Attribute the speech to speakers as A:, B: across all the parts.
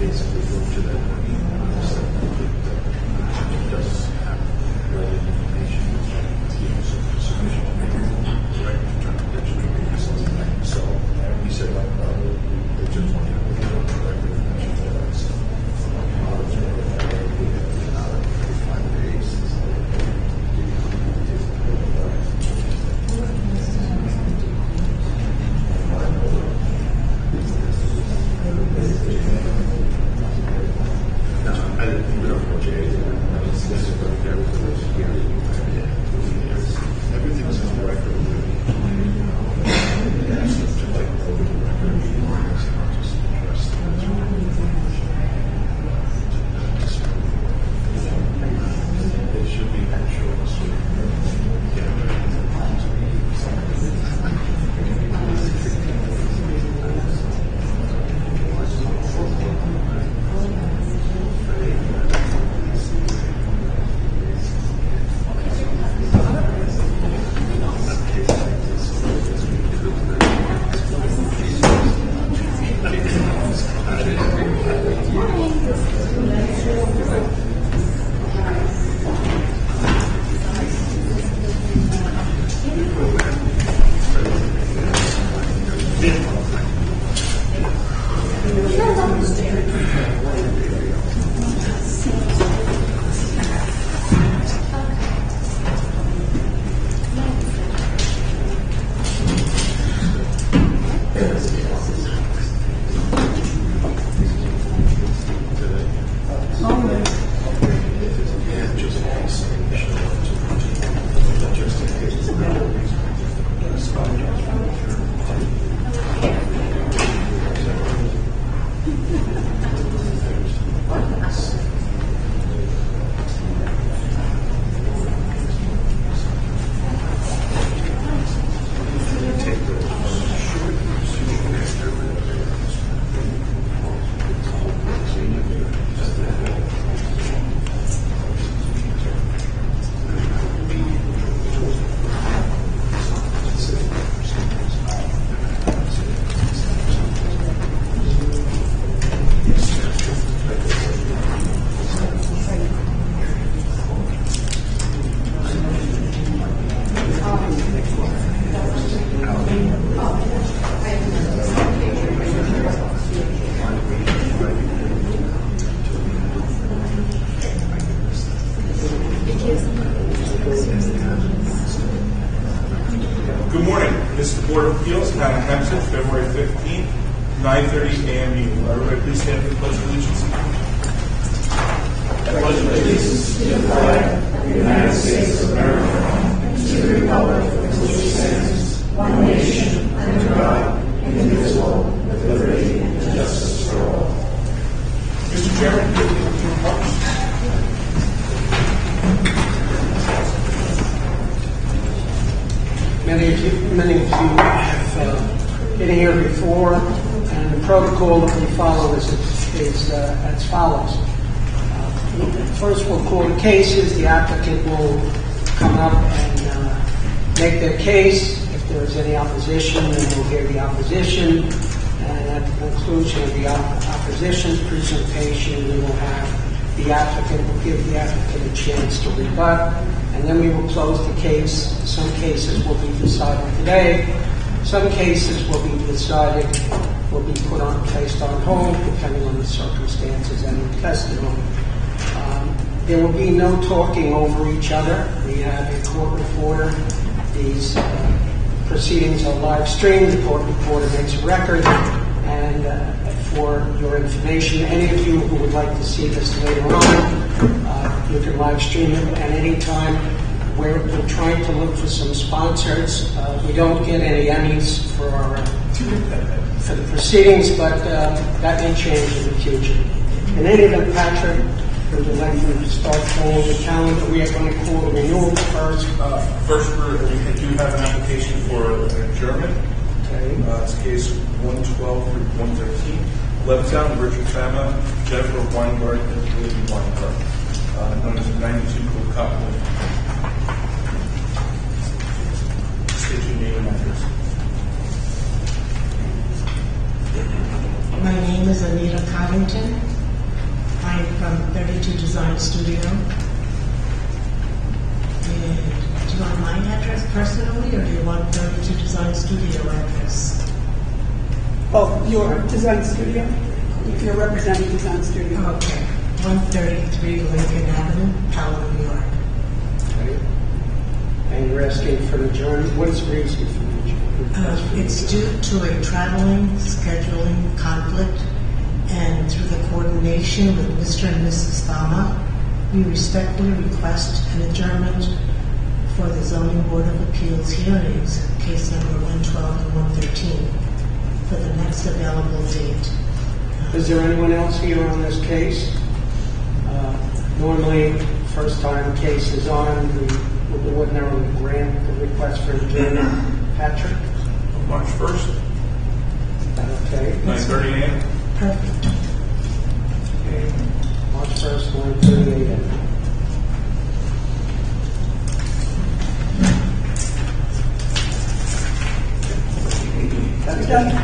A: basically go to that does have relevant information, submission correct interpretation. So we said they just want to have correct information for that. So everything's on the record. It should be insurance.
B: Good morning. This is the Board of Appeals, Town of Hempstead, February 15th, 9:30 a.m. meeting. Will everybody please stand for the Pledge of Allegiance?
C: I pledge allegiance to the flag of the United States of America and to the republic for which it stands, one nation, under God, indivisible, with liberty and justice for all.
B: Mr. Chairman, give me the remarks.
D: Many of you have been here before, and the protocol that we follow is as follows. First, we'll call the cases. The applicant will come up and make their case. If there's any opposition, then we'll hear the opposition. And at the conclusion of the opposition's presentation, we will have the applicant will give the applicant a chance to rebut. And then we will close the case. Some cases will be decided today. Some cases will be decided, will be placed on hold, depending on the circumstances and the testimony. There will be no talking over each other. We have a court reporter. These proceedings are live streamed. The court reporter makes a record. And for your information, any of you who would like to see this later on, you can live stream it at any time. We're trying to look for some sponsors. We don't get any Emmys for the proceedings, but that may change in the future. In any event, Patrick, would you like to start calling the calendar? We are going to call the renewals first.
B: First, we do have an application for an adjournment.
D: Okay.
B: It's case 112 through 113. Levittown, Richard Fama, Jennifer Weingart, and William Weingart, known as the 92 Cool Cotton. State your name and address.
E: My name is Anita Covington.
C: from 32 Design Studio. And do you want my address personally, or do you want 32 Design Studio address?
E: Oh, your design studio? If you're representing design studio.
C: Okay, 133 Lincoln Avenue, Pelham, New York.
D: Okay. And you're asking for an adjournment. What is the reason for the adjournment?
C: It's due to a traveling, scheduling conflict, and through the coordination with Mr. and Mrs. Thalma, we respectfully request an adjournment for the Zoning Board of Appeals hearings, case number 112 and 113, for the next available date.
D: Is there anyone else here on this case? Normally, first time case is on, we would ordinarily grant the request for adjournment. Patrick?
B: March 1st,
D: Okay.
B: 9:30 a.m.
C: Perfect.
D: Okay. March 1st, 9:30 a.m.
E: That's done.
C: Okay,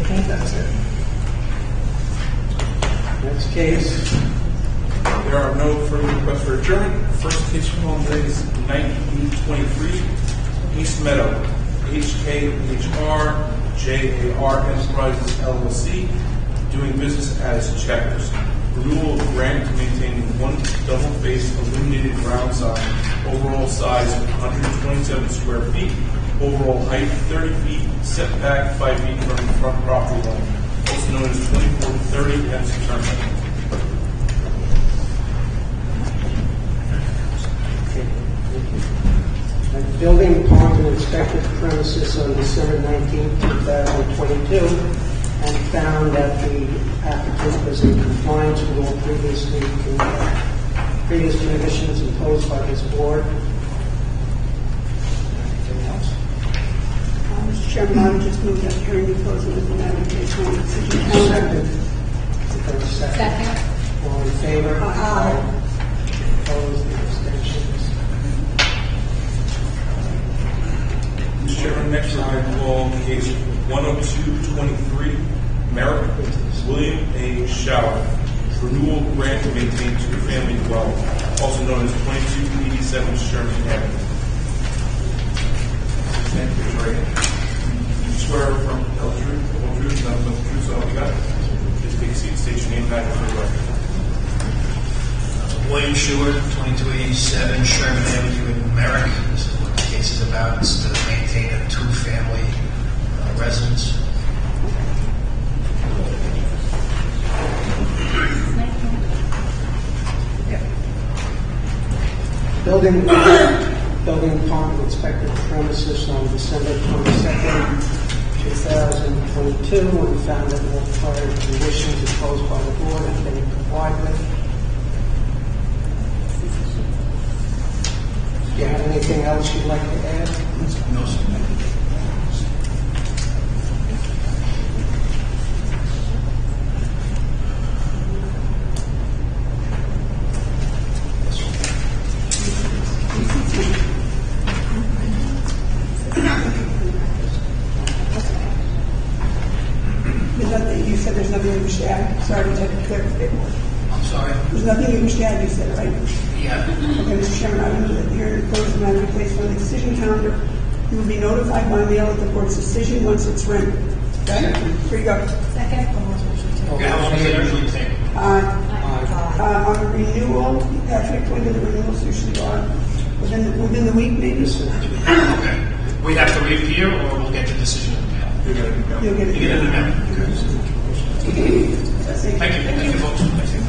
C: thank you.
D: Next case.
B: There are no further requests for adjournment. First case from home today is 1923 East Meadow, HKHR JAR Enterprises LLC, doing business as Checkers. Renewal of grant to maintain one double-faced illuminated ground sign, overall size 127 square feet, overall height 30 feet, setback 5 feet from the front property line, also known as 2430 Hempstead Turnpike.
D: The building department inspected the premises on December 19, 2022, and found that the applicant was in compliance with all previous conditions imposed by this board. Anything else?
E: Mr. Chairman, I would just move that hearing be closed with an application on decision calendar.
D: Second. All in favor?
E: Aye.
D: Opposed? And abstentions?
B: Mr. Chairman, next I call case 10223, Merrick William A. Shower, renewal grant to maintain two-family dwelling, also known as 2287 Sherman Avenue. Thank you, Ray. You swear from tell the truth, the whole truth, nothing but the truth, so help you God. Please take a seat, state your name and address for the record.
F: William Stewart, 2287 Sherman Avenue in Merrick. This is what the case is about. It's to maintain a two-family residence.
D: Building department inspected the premises on December 22nd, 2022, and found that all prior conditions imposed by the board have been complied with. Do you have anything else you'd like to add?
F: No, sir.
E: You said there's nothing you wish to add. Sorry to take a quick paperwork.
F: I'm sorry.
E: There's nothing you wish to add, you said, right?
F: Yeah.
E: Okay, Mr. Chairman, I move that the hearing be closed and matter be placed on the decision calendar. You will be notified by mail of the court's decision once it's rendered. Okay? Here you go.
C: Second.
F: Okay, how long does it usually take?
E: On a renewal, Patrick, when do the renewals usually go on? Within the week, maybe?
F: Okay. We have to leave here, or we'll get the decision in the mail?
E: You'll get it.
F: You get it in the mail. Thank you. Thank you, folks. Thank you.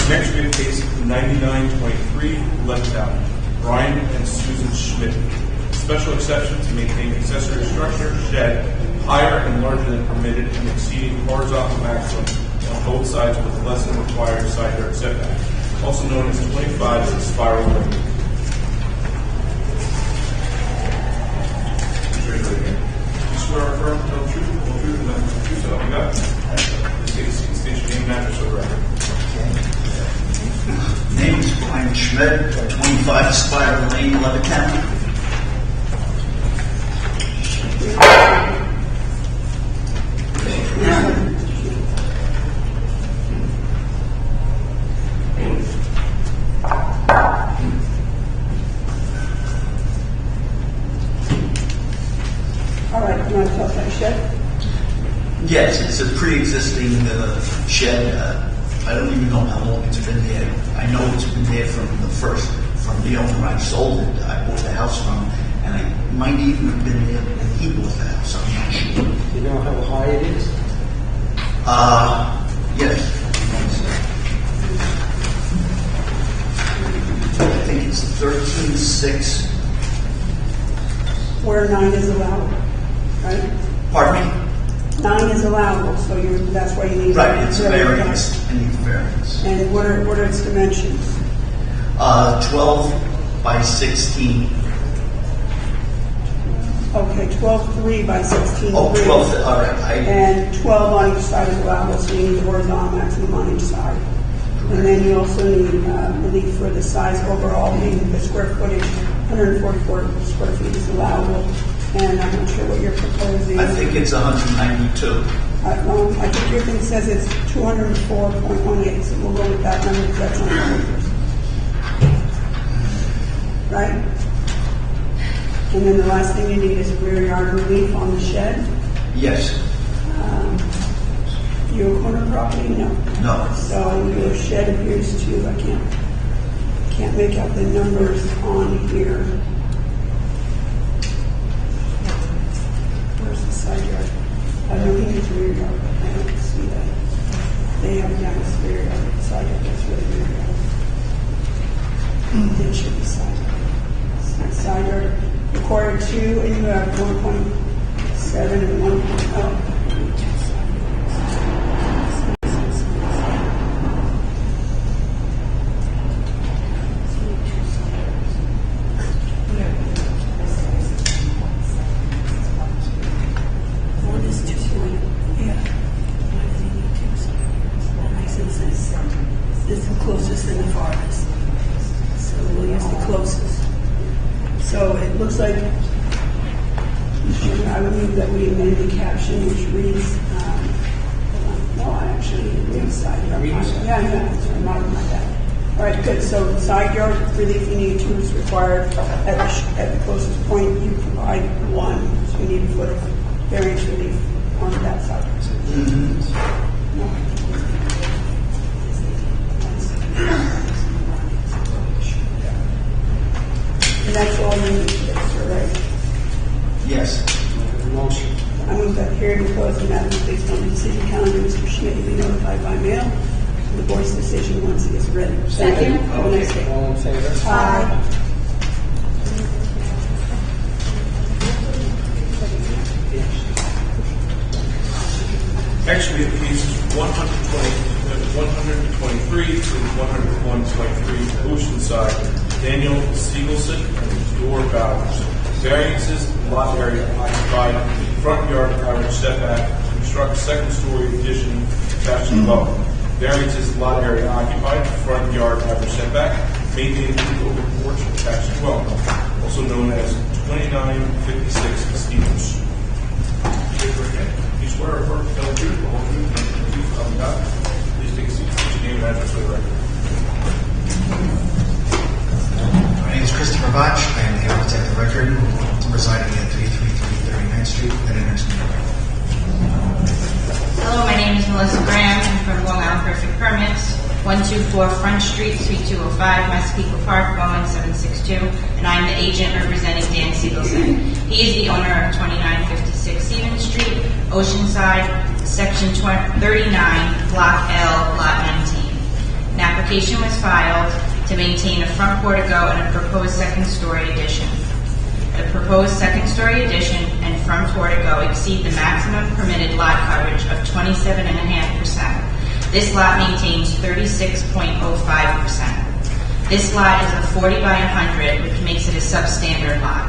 B: Next we have case 9923 Levittown, Brian and Susan Schmidt. Special exception to maintain accessory structure, shed, higher and larger than permitted and exceeding horizontal maximum on both sides with less than required side yard setback, also known as 25 as a spiral ring. You swear or affirm to tell the truth, the whole truth, and nothing but the truth, so help you God. Please take a seat, state your name and address for the record.
G: Name is Brian Schmidt, 25 Spiral Lane, Levittown.
E: shed?
G: Yes, it's a pre-existing shed. I don't even know how long it's been there. I know it's been there from the owner I sold it. I bought the house from, and I might even have been there when he bought the house. I'm not sure.
D: Do you know how high it is?
G: Yes. I think it's 13.6.
E: Where 9 is allowable, right?
G: Pardon me?
E: 9 is allowable, so that's why you need.
G: Right, it's a variance. I need the variance.
E: And what are its dimensions?
G: 12 by 16.
E: Okay, 12.3 by 16.3.
G: Oh, 12, all right.
E: And 12 on each side is allowable, so you need the horizontal maximum on each side. And then you also need relief for the size overall, meaning the square footage, 144 square feet is allowable. And I'm not sure what you're proposing.
G: I think it's 192.
E: I think your thing says it's 204.18, so we'll go with that number because that's on the papers. Right? And then the last thing you need is a rear yard relief on the shed.
G: Yes.
E: Your corner property? No.
G: No.
E: So your shed appears to, I can't make out the numbers on here. Where's the side yard? I know he needs rear yard, but I don't see that. They have down as rear yard, side yard, that's really rear yard. It should be side yard. Side yard required 2, and you have 1.7 and 1.0. Is the closest and the farthest. So we'll use the closest. So it looks like, I would move that we amend the caption, which reads, it reads side yard. Yeah, it's my bad. All right, good. So side yard relief you need 2 is required. At the closest point, you provide 1. So you need a foot of variance relief on that side. No. And that's all you need to do, right?
G: Yes.
D: Motion.
E: I move that hearing be closed and that is based on the decision calendar, Mr. Schmidt, be notified by mail. The board's decision once it is ready.
C: Second.
E: Have a nice day.
D: All in favor?
E: Aye.
B: Actually, in cases 123 to 123, Oceanside, Daniel Siegelson and Door Bowers. Variances, lot area occupied, front yard average setback, construct second-story addition attached to dwelling. Variances, lot area occupied, front yard average setback, maintain open porch attached to dwelling, also known as 2956 Stevens. You swear or affirm to tell the truth, the whole truth, and nothing but the truth, so help you God. Please take a seat. Put your name and address for the record.
F: My name is Christopher Botch. I am the architect of record. I'm residing at 333 39th Street, Mediners, New York.
H: Hello, my name is Melissa Graham. I'm from Long Island Perfect Permits, 124 Front Street, Suite 205, Massapequa Park, Bowen 762, and I'm the agent representing Dan Siegelson. He is the owner of 2956 Stevens Street, Oceanside, Section 39, Block L, Lot 19. An application was filed to maintain a front portico and a proposed second-story addition. The proposed second-story addition and front portico exceed the maximum permitted lot coverage of 27.5%. This lot maintains 36.05%. This lot is a 40 by 100, which makes it a substandard lot.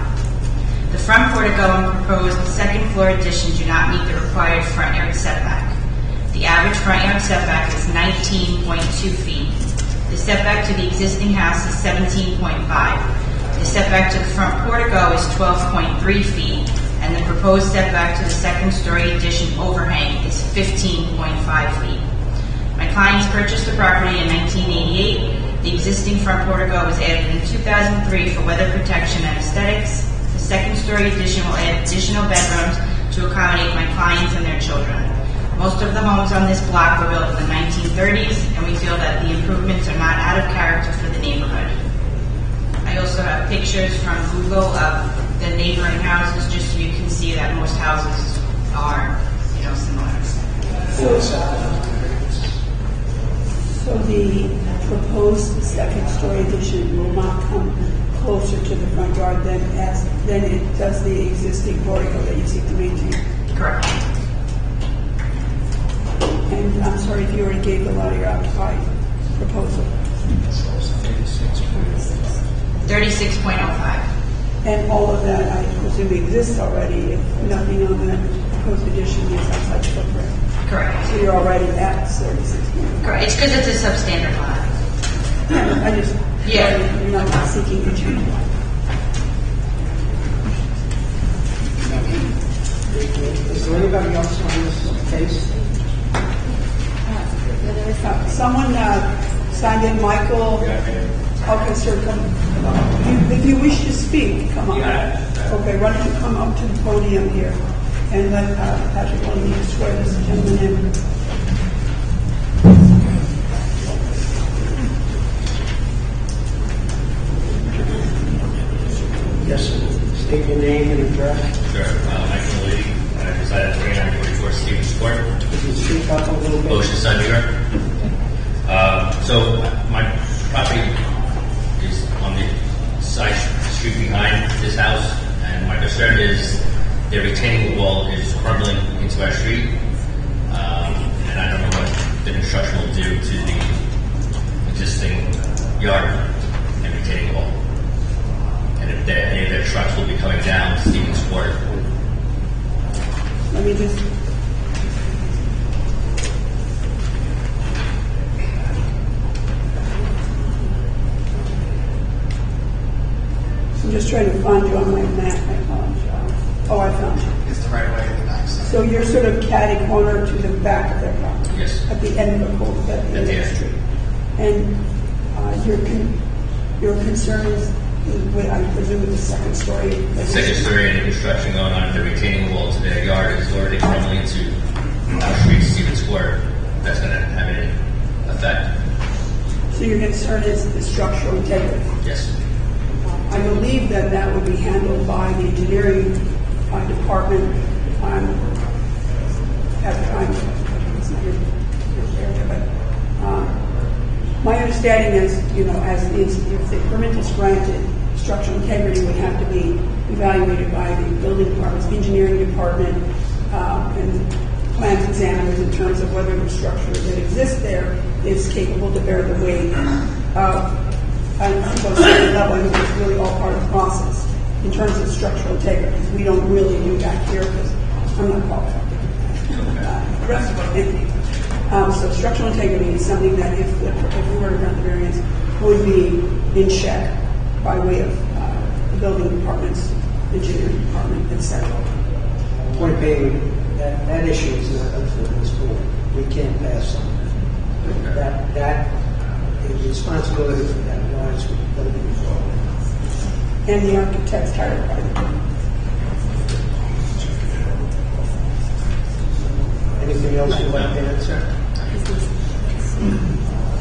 H: The front portico and proposed second-floor addition do not meet the required front yard setback. The average front yard setback is 19.2 feet. The setback to the existing house is 17.5. The setback to the front portico is 12.3 feet, and the proposed setback to the second-story addition overhang is 15.5 feet. My clients purchased the property in 1988. The existing front portico was added in 2003 for weather protection and aesthetics. The second-story addition will add additional bedrooms to to accommodate my clients and their children. Most of the homes on this block were built in the 1930s, and we feel that the improvements are not out of character for the neighborhood. I also have pictures from Google of the neighboring houses, just so you can see that most houses are, similar.
E: So the proposed second-story addition will not come closer to the front yard than it does the existing portico that you seek to maintain.
H: Correct.
E: And I'm sorry if you already gave the letter outside proposal.
H: 36.05.
E: And all of that, I presume, exists already, if nothing on the proposed addition is outside the footprint.
H: Correct.
E: So you're already at 36 million.
H: Correct. It's because it's a substandard lot.
E: I just,
H: Yeah.
E: You're not seeking to change that.
D: Is there anybody else on this case?
E: Someone signed in, Michael. Okay, sir, come. If you wish to speak, come on. Okay, why don't you come up to the podium here and let Patrick Levy swear this gentleman in.
D: Yes, sir. State your name and address.
I: Sure. Michael Lee. I reside at 3944 Stevens Court,
D: Could you speak up a little bit?
I: Oceanside, New York. So my property is on the side street behind this house, and my concern is the retaining wall is crumbling into our street, and I don't know what the construction will do to the existing yard and retaining wall. And if any of their trucks will be coming down Stevens Court.
E: Let me just. I'm just trying to find you on my map. I apologize. Oh, I found you.
F: It's the right way to the backside.
E: So you're sort of catty corner to the back of their property.
I: Yes.
E: At the end of the at the end of the
I: end.
E: street. And your concern is with, I presume, with the second story.
I: Second story and construction going on, the retaining wall to their yard is already crumbling into our street, Stevens Court. That's going to have any effect.
E: So your concern is the structural integrity.
I: Yes.
E: I believe that would be handled by the engineering department at the time. It's not your area, but my understanding is, if the permit is granted, structural integrity would have to be evaluated by the building department's engineering department and plans examiners in terms of whether the structure that exists there is capable to bear the weight of I'm supposed to say level. I think it's really all part of the process in terms of structural integrity. We don't really do that here because I'm not qualified to do that. The rest of our entity. So structural integrity is something that if we were to grant the variance would be in check by way of the building department's engineering department, etc.
D: Point being, that issue is not up for this board. We can't pass on that. That is responsibility for that lies with the building department.
E: And the architect's hired by the building.
D: Anything else you'd like to answer?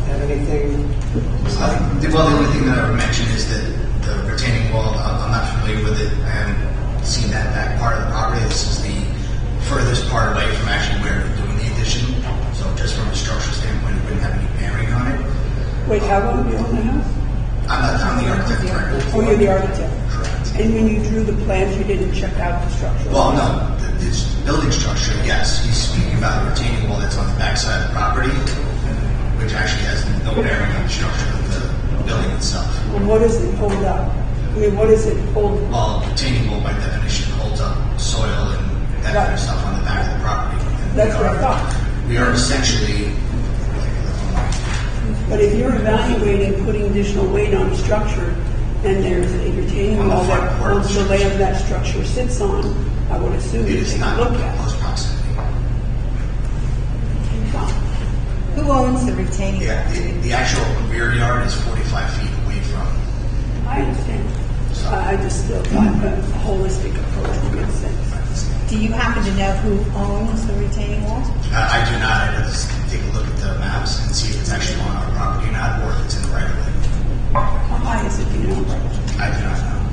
D: Have anything?
F: Well, the only thing that I would mention is that the retaining wall, I'm not familiar with it. I haven't seen that back part of the property. This is the furthest part away from actually where we're doing the addition. So just from a structural standpoint, it wouldn't have any bearing on it.
E: Wait, how long have you owned the house?
F: I'm the architect.
E: Oh, you're the architect.
F: Correct.
E: And when you drew the plans, you didn't check out the structure?
F: Well, no, this building structure, yes. He's speaking about the retaining wall that's on the backside of the property, which actually has no bearing on the structure of the building itself.
E: Well, what does it hold up? I mean, what does it hold?
F: Well, retaining wall by definition holds up soil and that kind of stuff on the back of the property. And
E: That's what I thought.
F: We are essentially,
E: But if you're evaluating putting additional weight on a structure, and there's a retaining
F: On the
E: wall
F: front
E: that
F: part of
E: holds
F: the
E: the layout that structure sits on, I would assume
F: it
E: you
F: is
E: take a
F: not
E: look at it.
F: close proximity.
C: Who owns the retaining wall?
F: Yeah, the actual rear yard is 45 feet away from.
E: I understand. I just still thought a holistic approach would make sense.
C: Do you happen to know who owns the retaining wall?
F: I do not. I'd have to take a look at the maps and see if it's actually on our property or not, or if it's in the right of way.
E: How high is it, do you know?
F: I do not know.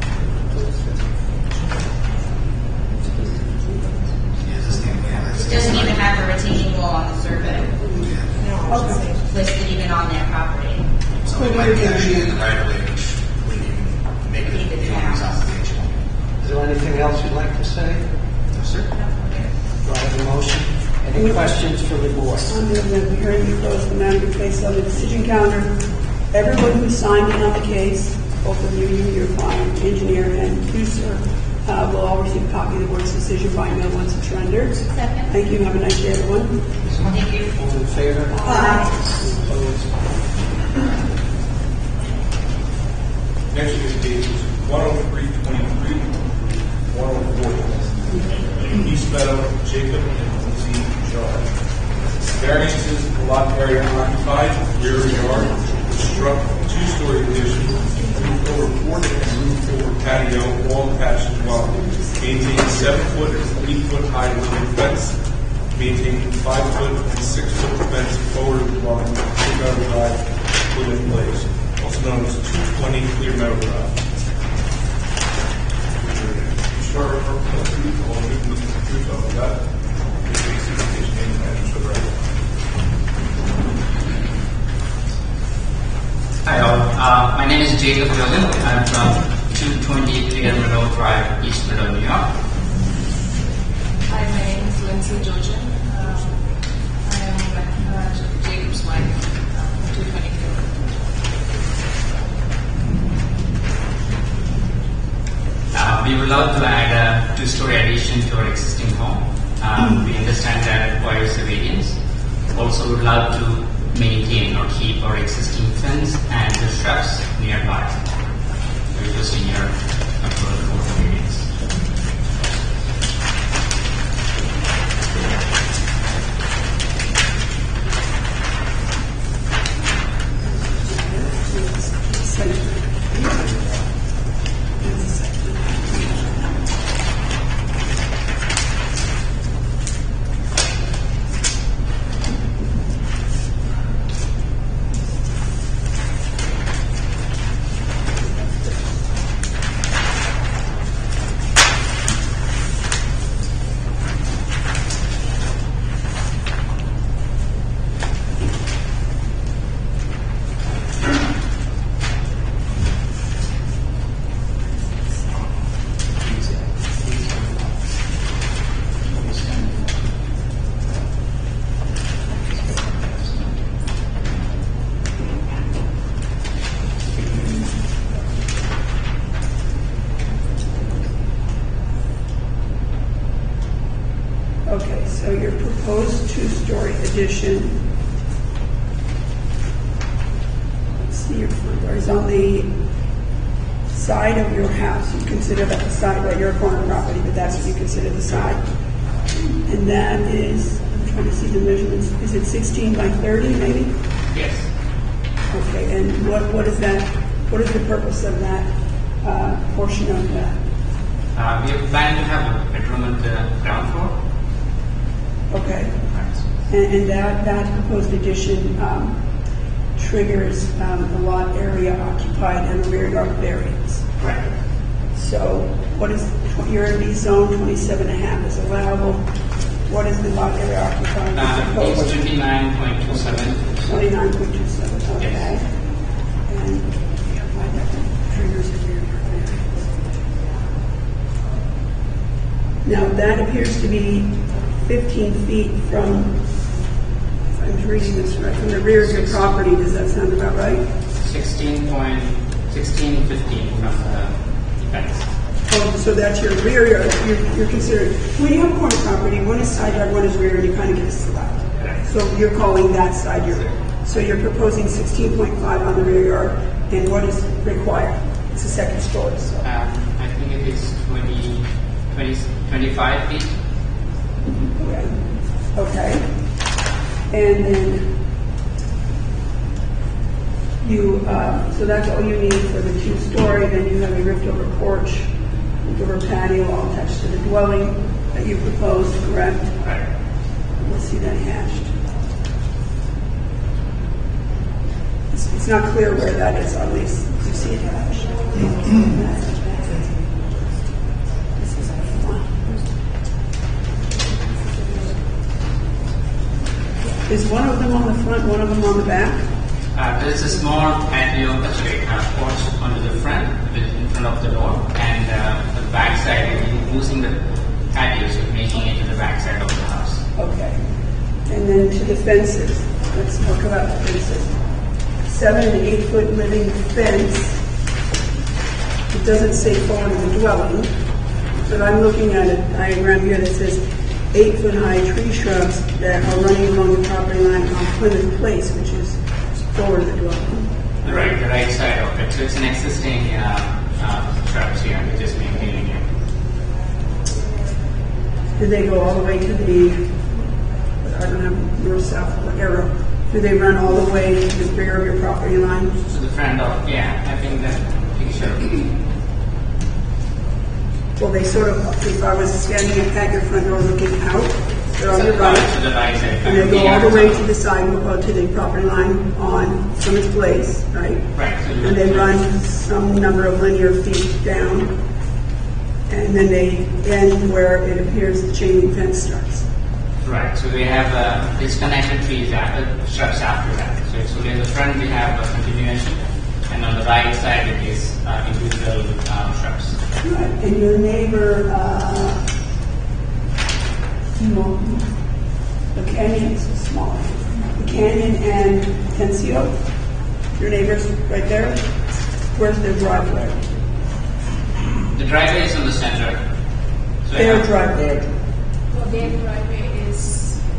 F: Yeah, this thing, yeah,
H: It doesn't even have a retaining wall on the survey.
F: Yeah.
E: Okay.
H: It's listed even on their property.
F: So it might be actually in the right of way, which wouldn't even make it
H: Make it
F: the owner's
H: count.
F: obligation.
D: Is there anything else you'd like to say?
F: Yes, sir.
D: Do I have a motion? Any questions for the board?
E: I move that the hearing be closed, the matter be placed on the decision calendar. Everyone who signed in on the case, both of you, your client, engineer, and producer, will all receive a copy of the board's decision by mail once it's rendered.
H: Second.
E: Thank you. Have a nice day, everyone.
H: Thank you.
D: All in favor?
C: Aye.
D: Opposed?
B: Next is cases 10323, 104. East Meadow, Jacob and Lindsay Jar. Variances, lot area occupied, rear yard, construct two-story addition, roof over porch and roof over patio, all attached as well. Maintain 7-foot and 8-foot high wood fence. Maintain 5-foot and 6-foot fence forward of the dwelling, Clear Meadow Drive, put in place, also known as 220 Clear Meadow Drive. Start our brief, all of that.
J: Hi all, my name is Jacob Jogan. I'm from 220 Clear Meadow Drive, East Meadow, New York.
K: Hi, my name is Lindsay Jojan. I am Jacob's wife, 220 Clear.
J: We would love to add a two-story addition to our existing home. We understand that requires a variance. Also, would love to maintain or keep our existing fence and the shrubs nearby. We're requesting your approval for the variance.
E: Okay, so your proposed two-story addition, let's see, your front door is on the side of your house. You consider that the side, right, you're a corner property, but that's what you consider the side. And that is, I'm trying to see the measurements, is it 16 by 30 maybe?
J: Yes.
E: Okay, and what is that, what is the purpose of that portion of that?
J: We are planning to have a bedroom on the ground floor.
E: Okay. And that proposed addition triggers a lot area occupied and a rear yard variance.
J: Right.
E: So what is, you're in B zone, 27.5 is allowable. What is the lot area occupied?
J: It's 29.27.
E: 29.27, okay.
J: Yes.
E: And why that triggers a rear yard variance. Now, that appears to be 15 feet from, if I'm reading this right, from the rear of your property. Does that sound about right?
J: 16.15 from the fence.
E: Oh, so that's your rear yard. You're considering, when you have corner property, one is side yard, one is rear, and you kind of get a select. So you're calling that side yard. So you're proposing 16.5 on the rear yard, and what is required? It's a second story, so.
J: I think it is 25 feet.
E: Okay. Okay. And then you, so that's all you need for the two-story. Then you have a ripped-over porch, ripped-over patio, all attached to the dwelling. that you proposed, correct?
J: Right.
E: We'll see that hashed. It's not clear where that is, at least you see it hashed. This is our front. Is one of them on the front, one of them on the back?
J: There is a small patio, porch on the front, in front of the door, and the back side, using the patio, so making it to the back side of the house.
E: Okay. And then to the fences. Let's talk about the fences. 7 and 8 foot living fence. It doesn't say forward of the dwelling, but I'm looking at a diagram here that says 8 foot high tree shrubs that are running along the property line on Plymouth Place, which is forward of the dwelling.
J: Right, the right side of it. So it's an existing shrubs here, we're just maintaining it.
E: Do they go all the way to the, I don't have north-south arrow, do they run all the way to the rear of your property line?
J: So the front of, yeah, I think that picture.
E: Well, they sort of, if I was standing at your front door looking out, they're on your right,
J: To the right side.
E: and they go all the way to the side, to the property line on Plymouth Place, right?
J: Right. So
E: And they run some number of linear feet down, and then they end where it appears the chain link fence starts.
J: Right, so we have disconnected trees, shrubs after that. So it's only in the front we have a continuation, and on the right side it is individual shrubs.
E: Right. And your neighbor, the canyon is small. The canyon and Tensio, your neighbors right there. Where's their driveway?
J: The driveway is in the center. So
E: Their
J: yeah.
E: driveway.
K: Well, their driveway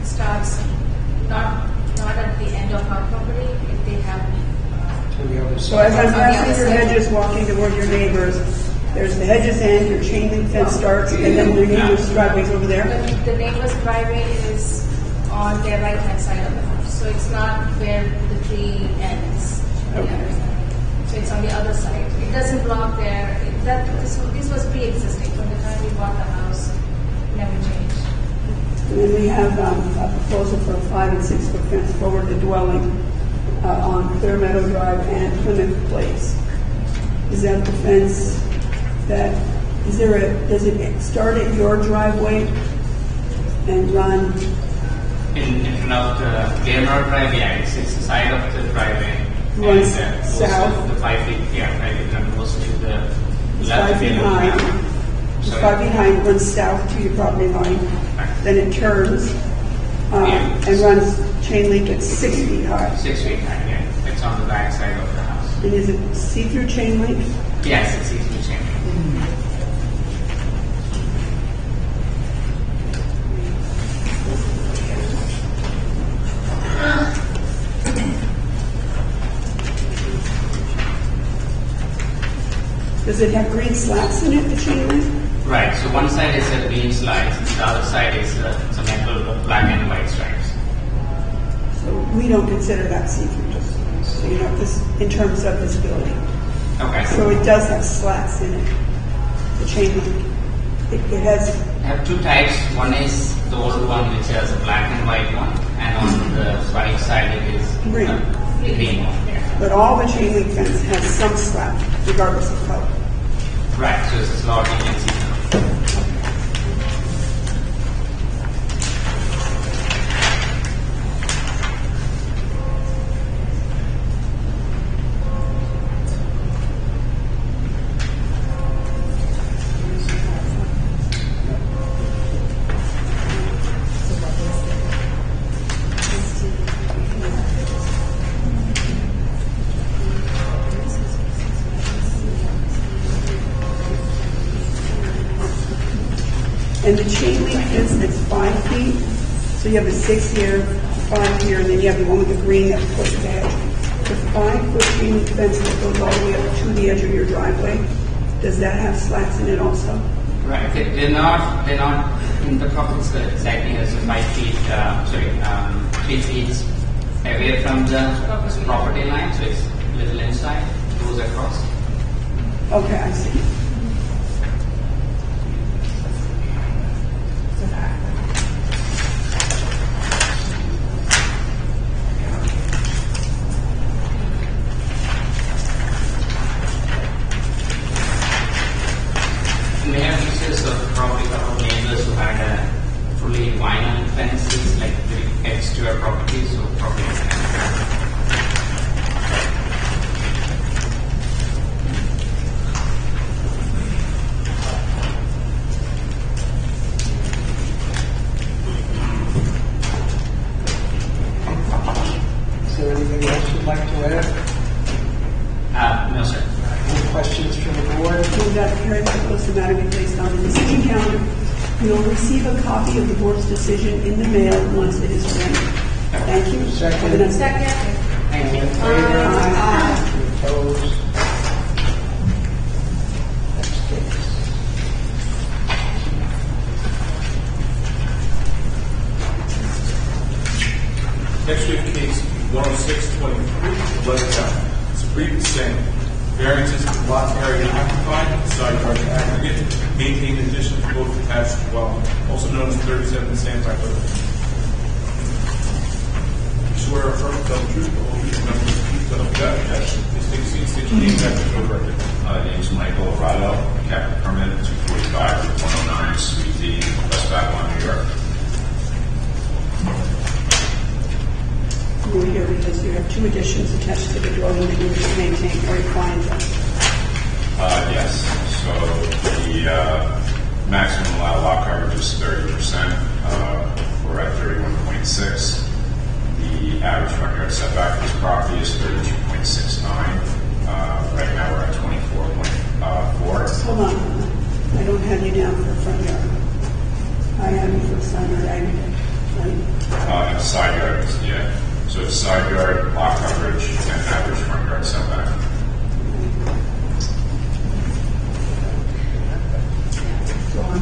K: starts not at the end of our property. If they have
D: To the other
E: So
D: side.
E: as I'm
K: On the
E: passing
K: other
E: your
K: side.
E: hedges, walking toward your neighbors, there's the hedges end, your chain link fence starts, and then your neighbor's driveway's over there.
K: the neighbor's driveway is on their right hand side of the house, so it's not where the tree ends. on the
E: Okay.
K: other side. So it's on the other side. It doesn't block there. This was pre-existing from the time we bought the house. Never changed.
E: And then we have a proposal for a 5 and 6 foot fence forward the dwelling on Clear Meadow Drive and Plymouth Place. Is that the fence that, does it start at your driveway and run?
J: In front of the Gamer Drive, yeah, it's the side of the driveway.
E: Runs
J: And, goes
E: south?
J: to the 5 feet, yeah, 5 feet, and goes to the
E: It's
J: left.
E: 5 feet
J: Gamer
E: high.
J: Drive.
E: It's
J: Sorry.
E: 5 feet high and runs south to your property line. Then it turns
J: Yeah.
E: and runs chain link at 6 feet high.
J: 6 feet high, yeah. It's on the back side of the house.
E: And is it see-through chain link?
J: Yes, it's easy to change.
E: Does it have green slats in it, the chain link?
J: Right, so one side is a green slides, and the other side is some metal black and white stripes.
E: So we don't consider that see-through, just so you know, this, in terms of visibility.
J: Okay.
E: So it does have slats in it, the chain link. It has,
J: I have two types. One is the old one, which has a black and white one, and on the right side it is
E: Green.
J: The green one. Yeah.
E: but all the chain link fence has some slat, regardless of color.
J: Right, so it's a slot you can see.
E: And the chain link fence that's 5 feet, so you have the 6 here, 5 here, and then you have the one with the green that pushes the edge. The 5 foot chain link fence that goes all the way up to the edge of your driveway, does that have slats in it also?
J: Right, they're not in the property exactly as a 5 feet, 3 feet away from the property line, so it's a little inside, goes across.
E: Okay, I see.
J: fences like very next to your property, so probably.
D: Is there anything else you'd like to add?
J: No, sir.
D: Any questions from the board?
E: Move that the hearing proposed the matter be placed on the decision calendar. You will receive a copy of the board's decision in the mail once it is ready. Thank you.
D: Second.
E: Have a nice day.
K: Second.
D: Any in favor?
E: Aye.
D: Opposed? Abstains?
B: Next we have case 106-23, Leathertown. It's a brief the same. Variances of lot area occupied, side yard aggregate, maintained addition to both attached dwelling, also known as 37 Sandpiper Road. Swear or affirm to tell the truth, the whole truth, and nothing but the truth, so help you God. Yes. Please take a seat, state your name, back to the record.
L: My name is Michael Arado, capital permit 245 109 Suite D, West Babylon, New York.
E: We're here because you have two additions attached to the dwelling that you wish to maintain. Are you fine with that?
L: Yes, so the maximum allowed lot coverage is 30%. We're at 31.6. The average front yard setback for this property is 32.69. Right now we're at 24.4.
E: Hold on. I don't have you down for front yard. I have you for side yard aggregate, right?
L: Side yard, yeah. So it's side yard, lot coverage, and average front yard setback.
E: Go on.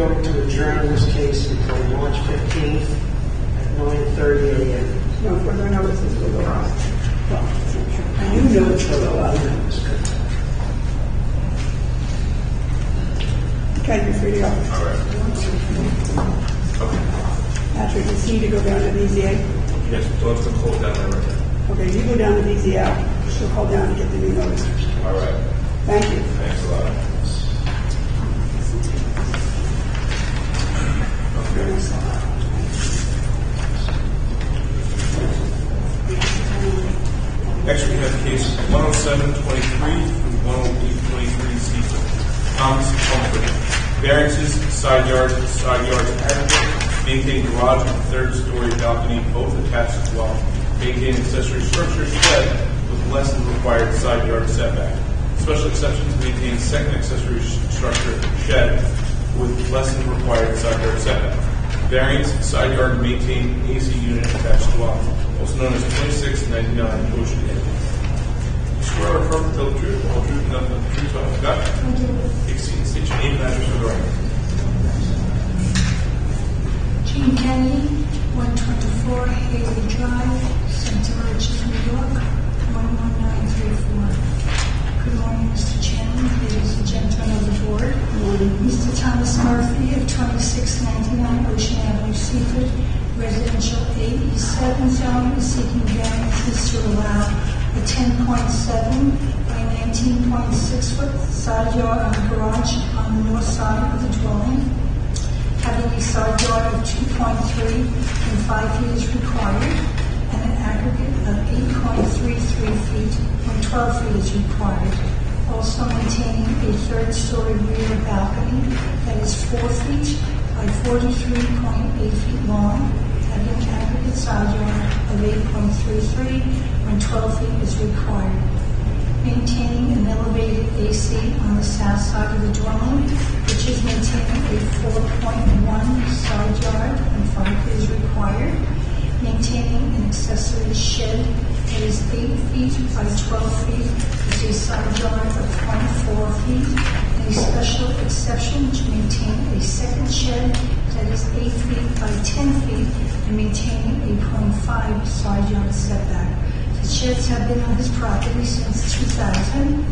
D: going to adjourn this case until March 15th at 9:30 a.m.
E: No further notices will go out. Well, a new notice will go out. Okay, you're free to go.
B: All right. Okay.
E: Patrick, is he to go down to BZA?
B: Yes, we'll have to close down that right now.
E: Okay, you go down to BZA. She'll call down and get the new notice.
B: All right.
E: Thank you.
B: Thanks a lot. Next, we have case 10723 through 10823 Seaford. Thomas Humphrey. Variances, side yards adequate, maintain garage and third-story balcony, both attached as well. Maintain accessory structure shed with less than required side yard setback. Special exceptions, maintain second accessory structure shed with less than required side yard setback. Variance, side yard, maintain AC unit attached as well, also known as 2699 Ocean Ave. You swear or affirm to tell the truth, the whole truth, and nothing but the truth, so help you God? Take a seat and state your name and address for the record.
C: Jean Kennedy, 124 Haley Drive, Center Ridge, New York, 11934. Good morning, Mr. Chairman, ladies and gentlemen of the board. Mr. Thomas Murphy of 2699 Ocean Avenue, Seaford, residential AE7 zone, is seeking variances to allow a 10.7 by 19.6 foot side yard on the garage on the north side of the dwelling, having a side yard of 2.3 and 5 feet is required, and an aggregate of 8.33 feet when 12 feet is required. Also maintaining a third-story rear balcony that is 4 feet by 43.8 feet long, having an aggregate side yard of 8.33 when 12 feet is required. Maintaining an elevated AC on the south side of the dwelling, which is maintaining a 4.1 side yard when 5 feet is required. Maintaining an accessory shed that is 8 feet by 12 feet with a side yard of 0.4 feet, and a special exception to maintain a second shed that is 8 feet by 10 feet and maintaining a 0.5 side yard setback. The sheds have been on his property since 2000.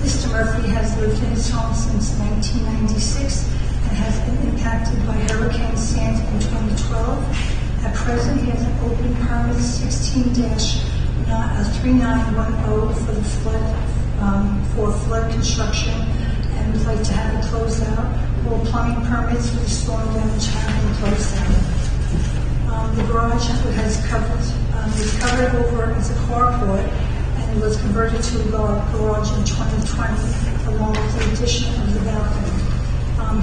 C: Mr. Murphy has lived in his home since 1996 and has been impacted by Hurricane Sandy in 2012. At present, he has an open permit 16-3910 for the flood construction, and would like to have it closed out. All plumbing permits for the storm damage have been closed out. The garage is covered over as a carport, and it was converted to a garage in 2020, along with the addition of the balcony.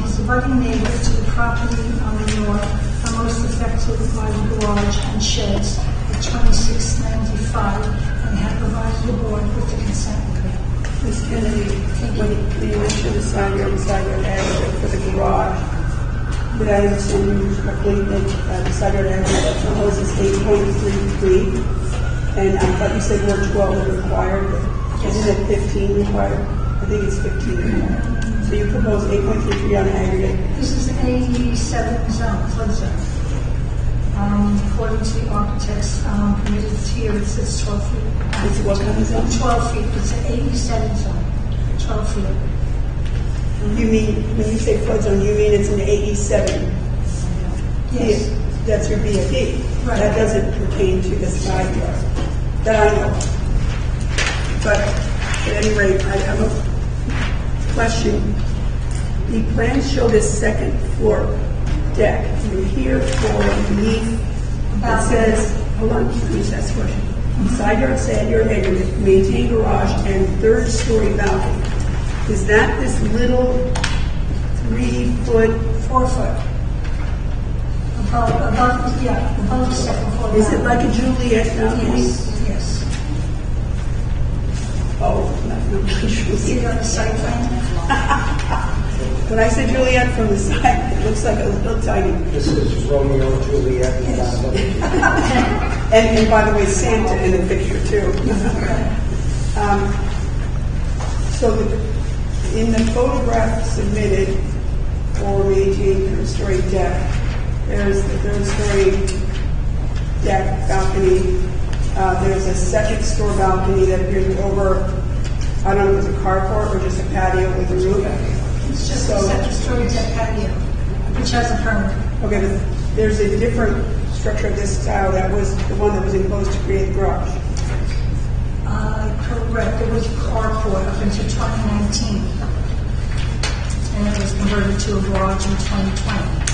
C: His abutting neighbors to the property on the north are most affected by the garage and sheds at 2695, and have provided the board with the consent decree.
E: Ms. Kennedy, when you mentioned the side yard area for the garage, did I understand you correctly that the side yard area is 8.33, and I thought you said word 12 is required, but isn't it 15 required? I think it's 15 required. So you propose 8.33 on aggregate?
C: This is an AE7 zone, flood zone. According to the architect's permitted here, it says 12 feet.
E: It's what kind of zone?
C: 12 feet. It's an AE7 zone, 12 feet.
E: You mean, when you say flood zone, you mean it's an AE7?
C: Yes.
E: That's your BFE.
C: Right.
E: That doesn't pertain to the side yard, that I know. But at any rate, I have a question. The plans show this second floor deck. You're here for beneath. It says, hold on, let me ask this question. Side yard, side yard, maintain garage, and third story balcony. Is that this little 3 foot,
C: 4 foot. Above the second floor.
E: is it like a Juliet balcony?
C: Yes.
E: Oh, not
C: See it on the site plan?
E: When I said Juliet from the side, it looks like a little tiny.
D: This is Romeo and Juliet.
E: And by the way, Santa in the picture too. So in the photograph submitted for maintaining third-story deck, there's the third-story deck balcony. There's a second-story balcony that appears over, I don't know if it's a carport or just a patio with a roof.
C: It's just a second-story deck patio, which has a permit.
E: Okay, but there's a different structure of this style that was the one that was imposed to create the garage.
C: Correct. It was a carport up until 2019, and it was converted to a garage in 2020.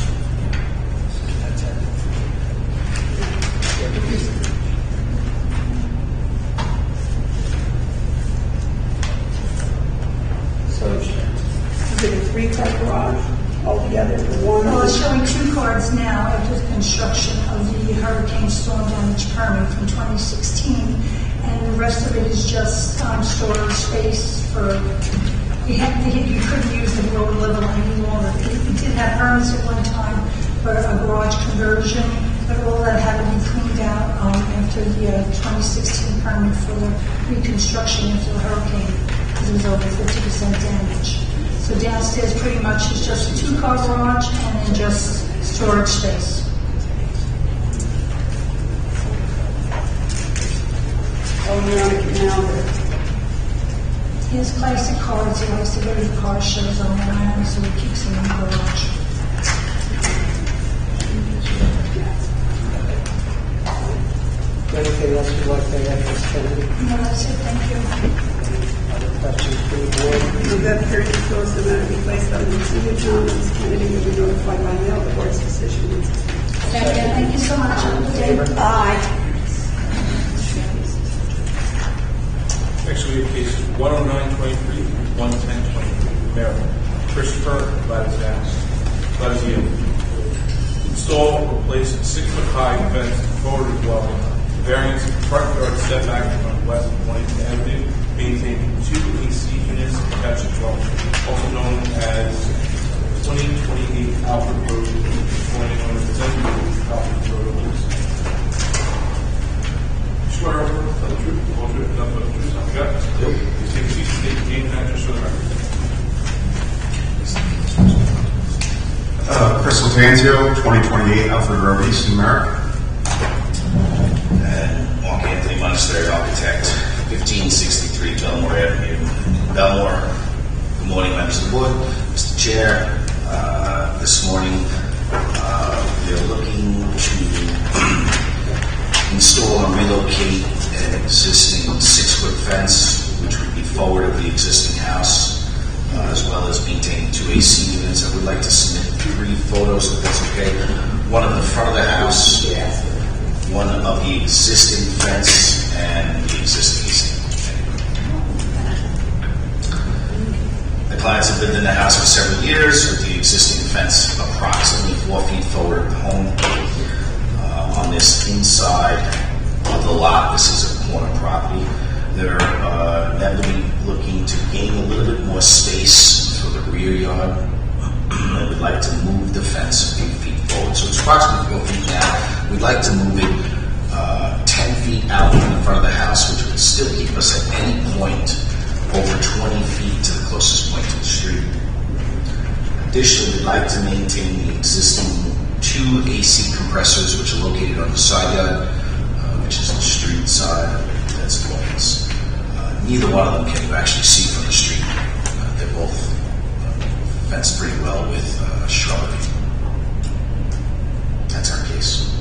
E: one.
C: Well, it's showing 2 cards now after the construction of the hurricane storm damage permit from 2016, and the rest of it is just storage space for, you couldn't use the lower level any longer. We did have permits at one time for a garage conversion, but all that had to be cleaned out after the 2016 permit for the reconstruction after the hurricane, because it was over 50% damage. So downstairs pretty much is just a 2-car garage and then just storage space.
E: Oh, you're on a canal there.
C: He has classic cars. He likes to go to the car shows on around, so he keeps them in the garage.
D: Anything else you'd like to add, Ms. Kennedy?
C: No, that's it. Thank you.
D: Other questions from the board?
E: Move that the hearing is closed and that it be placed on the signature on Ms. Kennedy will be notified by mail of the board's decision.
C: Thank you so much. Have a good day.
E: Aye.
B: Next, we have cases 10923 and 11023. Maryland. Christopher Lazio. Install or replace a 6-foot-high fence forward of dwelling. Variance front yard setback on West 20th Avenue. Maintaining 2 AC units attached to dwelling, also known as 2028 Alfred Road, formerly known as 10 Alfred Road. Swear over, tell the truth, the whole truth, nothing but the truth, so got it. Please take a seat, state your name and address for the record.
L: Chris Latanzio, 2028 Alfred Road, East America.
M: And Mark Anthony Monastery Architect, 1563 Belmore Avenue, Belmore. Good morning, members of the board. Mr. Chair, this morning we are looking to install and relocate an existing 6-foot fence, which would be forward of the existing house, as well as maintaining 2 AC units. I would like to submit 3 photos, if that's okay. One of the front of the house, one of the existing fence, and the existing AC. The clients have been in the house for several years with the existing fence approximately 4 feet forward of the home. On this inside of the lot, this is a corner property. They're inevitably looking to gain a little bit more space for the rear yard. They would like to move the fence a few feet forward. So it's approximately 4 feet now. We'd like to move it 10 feet out from the front of the house, which would still keep us at any point over 20 feet to the closest point to the street. Additionally, we'd like to maintain the existing 2 AC compressors, which are located on the side yard, which is the street side. That's points. Neither one of them can you actually see from the street. They're both fenced pretty well with shrubbery. That's our case.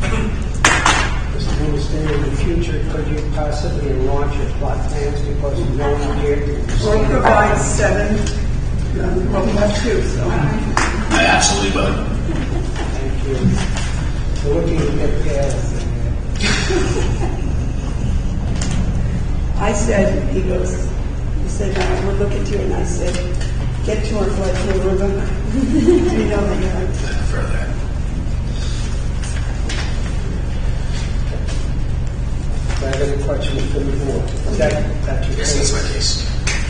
D: Mr. Hempstead, in the future, could you possibly enlarge your plot plans because you know one here?
E: Or provide 7. Well, we have 2, so.
M: I absolutely will.
D: Thank you. We're looking to get past
E: I said, he said, we'll look at you, and I said, get to our flood to the river. You know that you're
M: I prefer that.
D: Do I have any questions from the board? Is that your
M: Yes, that's my case.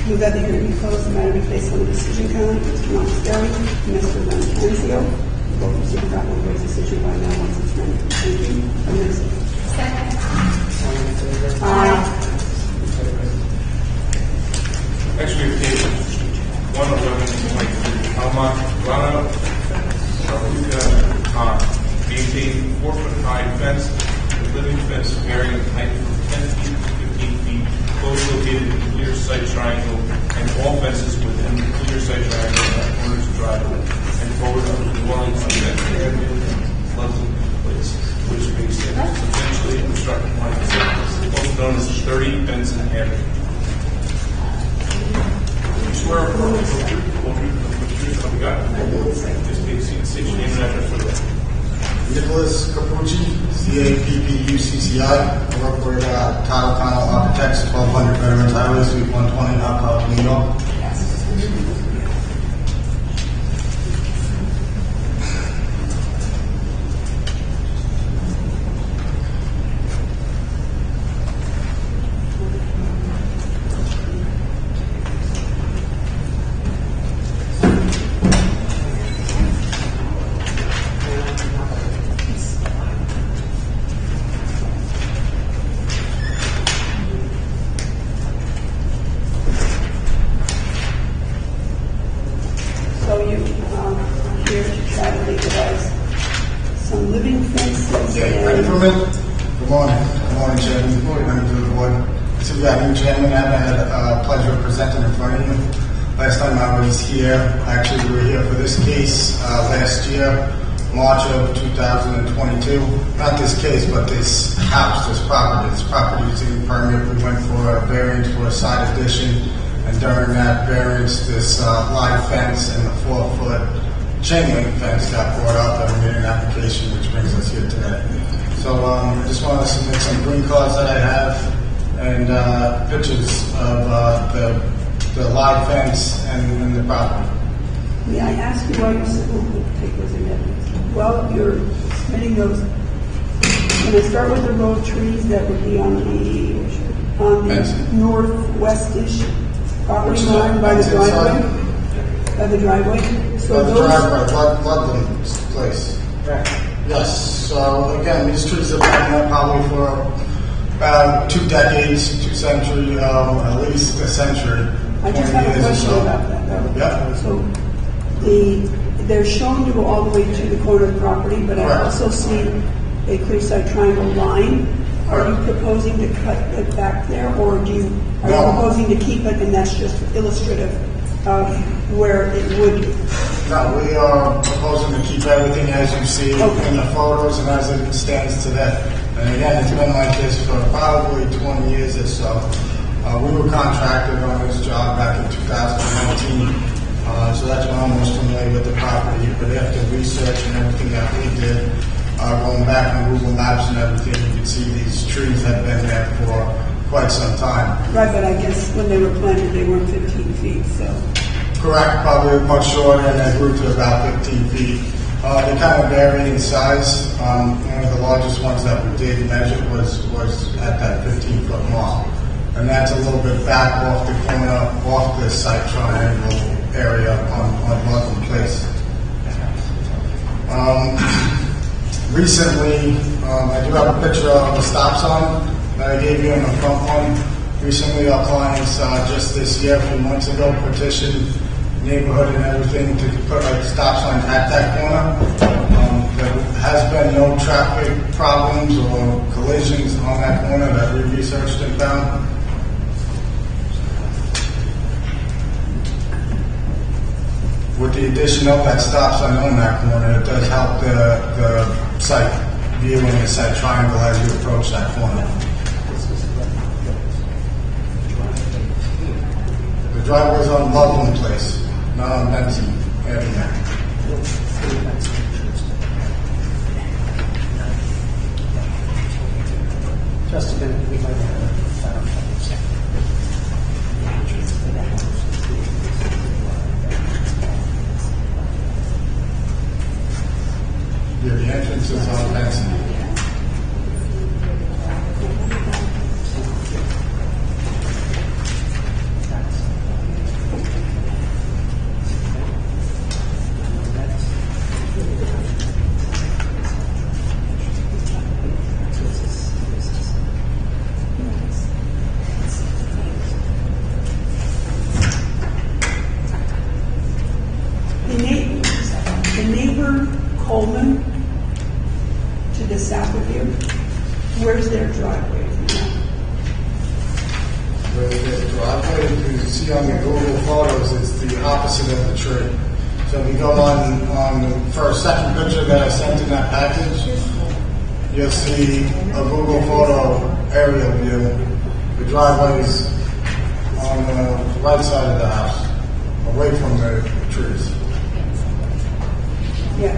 E: Move that the hearing be closed, the matter be placed on the decision calendar. Mr. Monastery, Mr. Lantanzio, both receive that one board's decision by now once it's ready. Thank you.
K: Second.
D: All in favor?
E: Aye.
B: Next, we have cases 11123 Alma Raruga Khan. Maintain 4-foot-high fence, with living fence varying in height from 10 feet to 15 feet, both located in the clear sight triangle, and all fences within the clear sight triangle at corners of driveway, and forward of the dwelling on Hempstead Avenue and Pleasant Place, which makes it substantially obstructing light, also known as 30 Benson Avenue. Swear or affirm the truth, the whole truth, nothing but the truth, so help you God. Just take a seat and state your name and address for the record.
N: Nicholas Capucci, CAPPUCCI. I work for Todd O'Connell Architects, 1200 Veterans Highway, Suite 120, Alcohol, New York.
E: living fences.
N: Okay, ready for me? Good morning. Good morning, Chairman. Good morning, members of the board. So we got new chairman. I had a pleasure of presenting in front of you. Last time I was here, actually we were here for this case last year, March of 2022. Not this case, but this house, this property. This property was in permit. We went for a variance for a side addition, and during that variance, this live fence and the 4-foot chain link fence got brought up, and we made an application, which brings us here today. So I just want to submit some green cards that I have and pictures of the live fence and the property.
E: May I ask you why you take those in evidence? Well, you're submitting those. Can I start with the row of trees that would be on the northwest-ish property line by the driveway? By the driveway? So
N: The
E: those,
N: driveway, Ludlam's place.
D: Right.
N: Yes, so again, these trees have been there probably for about 2 decades, 2 centuries, at least a century.
E: I just
N: 20
E: have a
N: years or
E: question
N: so.
E: about that.
N: Yeah.
E: So they're shown to go all the way to the corner of the property, but I
N: Correct.
E: also see a clear side triangle line. Are you proposing to cut it back there, or are you
N: No.
E: proposing to keep it, and that's just illustrative of where it would be?
N: No, we are proposing to keep everything as you see in the photos and as it stands today. And again, it's been like this for probably 20 years or so. We were contracted on this job back in 2019, so that's when I'm most familiar with the property. But after research and everything that we did, going back on Google Maps and everything, you can see these trees have been there for quite some time.
E: Right, but I guess when they were planted, they weren't 15 feet, so.
N: Correct, probably much shorter, and they grew to about 15 feet. They kind of vary in size. One of the largest ones that we did measure was at that 15-foot mark. And that's a little bit back off the corner, off the site triangle area on Ludlam Place. Recently, I do have a picture of the stop sign that I gave you in the front one. Recently, our clients, just this year, a few months ago, petitioned neighborhood and everything to put a stop sign at that corner. There has been no traffic problems or collisions on that corner that we researched and found. With the addition of that stop sign on that corner, it does help the site view and the site triangle as you approach that corner. The driveway's on Ludlam Place, not on Benson Avenue.
D: Just a minute, we might have
N: Yeah, the entrance is on Benson.
E: The neighbor Coleman to the south of you, where's their driveway?
N: The driveway, you see on the Google photos, it's the opposite of the tree. So if you go on the second picture that I sent in that package, you'll see a Google photo aerial view. The driveway's on the right side of the house, away from the trees.
E: Yeah.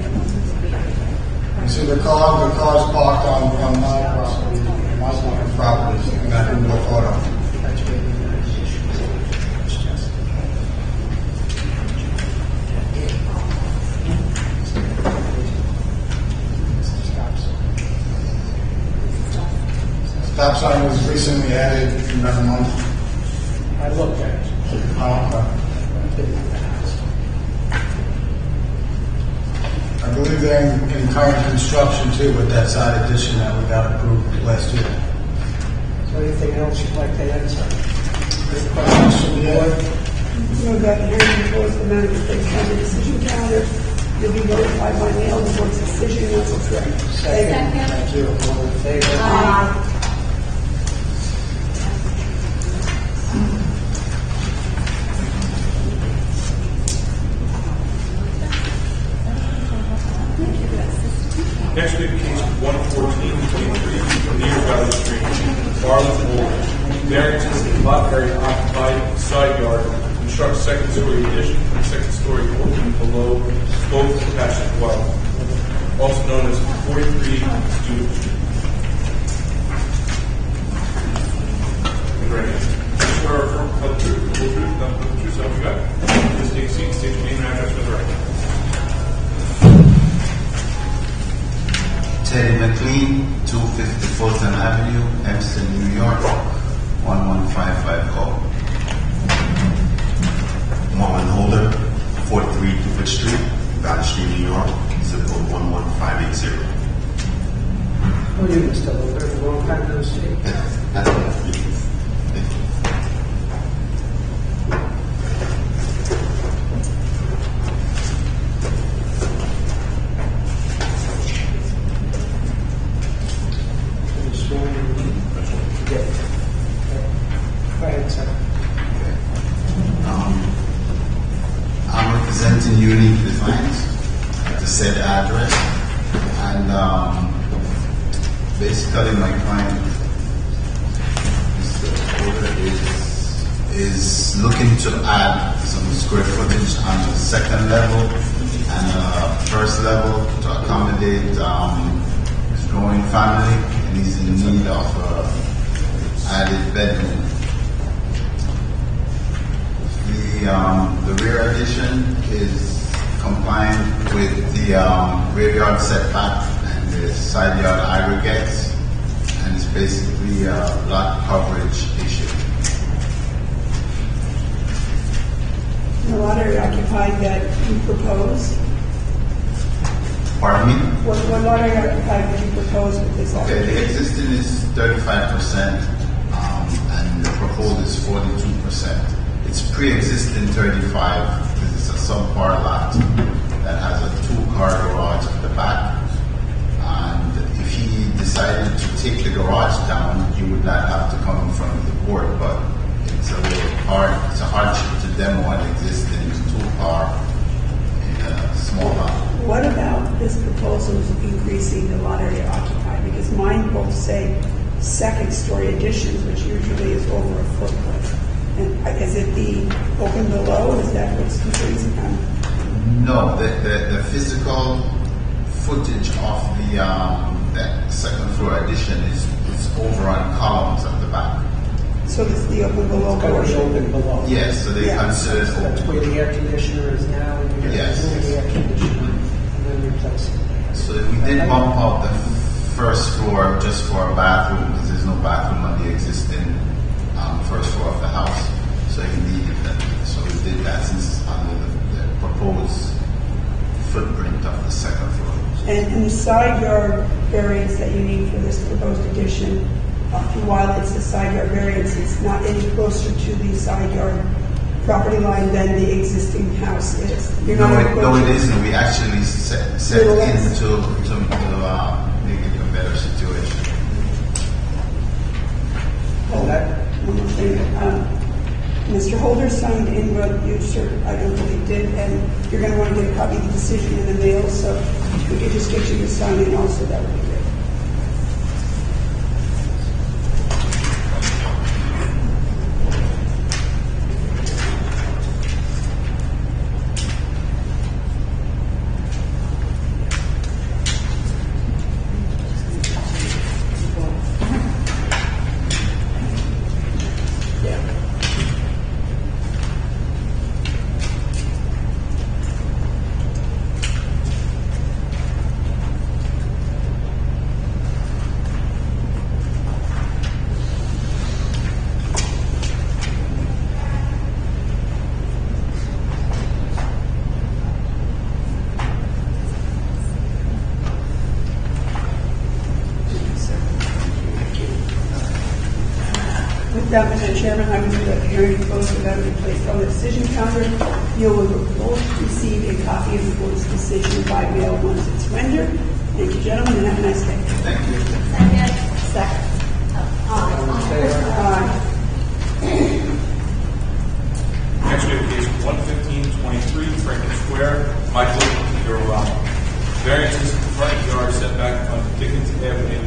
N: You see the car's parked on my property, my property in that Google photo. Stop sign was recently added about a month.
D: I looked at it.
N: I believe they're in current construction too with that side addition that we got approved last year.
D: Is there anything else you'd like to add, sir?
N: Any questions from the board?
E: Move that the hearing before the matter is placed on the decision calendar You'll be notified by mail of the board's decision once it's ready.
D: Second. Thank you. All in favor?
E: Aye.
B: Next we have case 114-23, near Valley Street, Arlington, Oregon. Variances in lot area occupied side yard, construct second-story addition and second-story opening below both attached dwelling, also known as 43 Student Street. Great. Swear or affirm to tell the truth, the whole truth, nothing but the truth, so help you God. Please take a seat and state your name and address for the record.
O: Teddy McLean, 250 Fulton Avenue, Hempstead, New York, 11550.
P: Marlon Holder, 43 Dupert Street, Valley Street, New York, zip code 11580.
D: How are you, Mr. Holder? Long time no see.
O: I'm representing Unique Designs at the said address, and basically my client Mr. Holder is looking to add some square footage on the second level and first level to accommodate his growing family, and he's in need of added bedroom. The rear addition is compliant with the rear yard setback and the side yard aggregates, and it's basically a lot coverage issue.
E: The lot area occupied that you propose,
O: Pardon me?
E: what lot area occupied did you propose with this?
O: Okay, the existing is 35%, and the proposed is 42%. It's pre-existing 35 because it's a subpar lot that has a two-car garage at the back. And if he decided to take the garage down, he would not have to come in front of the board. But it's a little hard. It's a hardship to demo an existing two-car in a small lot.
E: What about this proposal of increasing the lot area occupied? Because mine both say second-story additions, which usually is over a footprint. And is it the open below? Is that what's increasing?
O: No, the physical footage of the second floor addition is over on columns at the back.
E: So this is the open below
D: It's got to be
E: portion?
D: open below.
O: Yes, so they consider it
D: That's
O: open.
D: where the air conditioner is now, and you're
O: Yes.
D: removing the air conditioner and then replacing it.
O: So we did bump up the first floor just for a bathroom because there's no bathroom on the existing first floor of the house. So he needed that. So we did that since under the proposed footprint of the second floor.
E: And the side yard variance that you need for this proposed addition, while it's a side yard variance, it's not any closer to the side yard property line than the existing house is. You're not
O: No,
E: approaching-
O: it isn't. We actually set
E: Little
O: in
E: less.
O: to make it a better situation.
E: Oh, one more thing. Mr. Holder signed in what you, sir, I don't believe did, and you're going to want to get a copy of the decision in the mail, so if we could just get you to sign in also, that would be great. With that, Mr. Chairman, I would move that the hearing be closed without being placed on the decision calendar. You will both receive a copy of the board's decision decision 5-0-1-6 rendered. Thank you, gentlemen, and have a nice day.
O: Thank you.
E: Second.
D: All in favor?
E: Aye.
B: Next, we have case 11523 Franklin Square, Michael Girolamo. Variances in front yard setback on Dickens Avenue,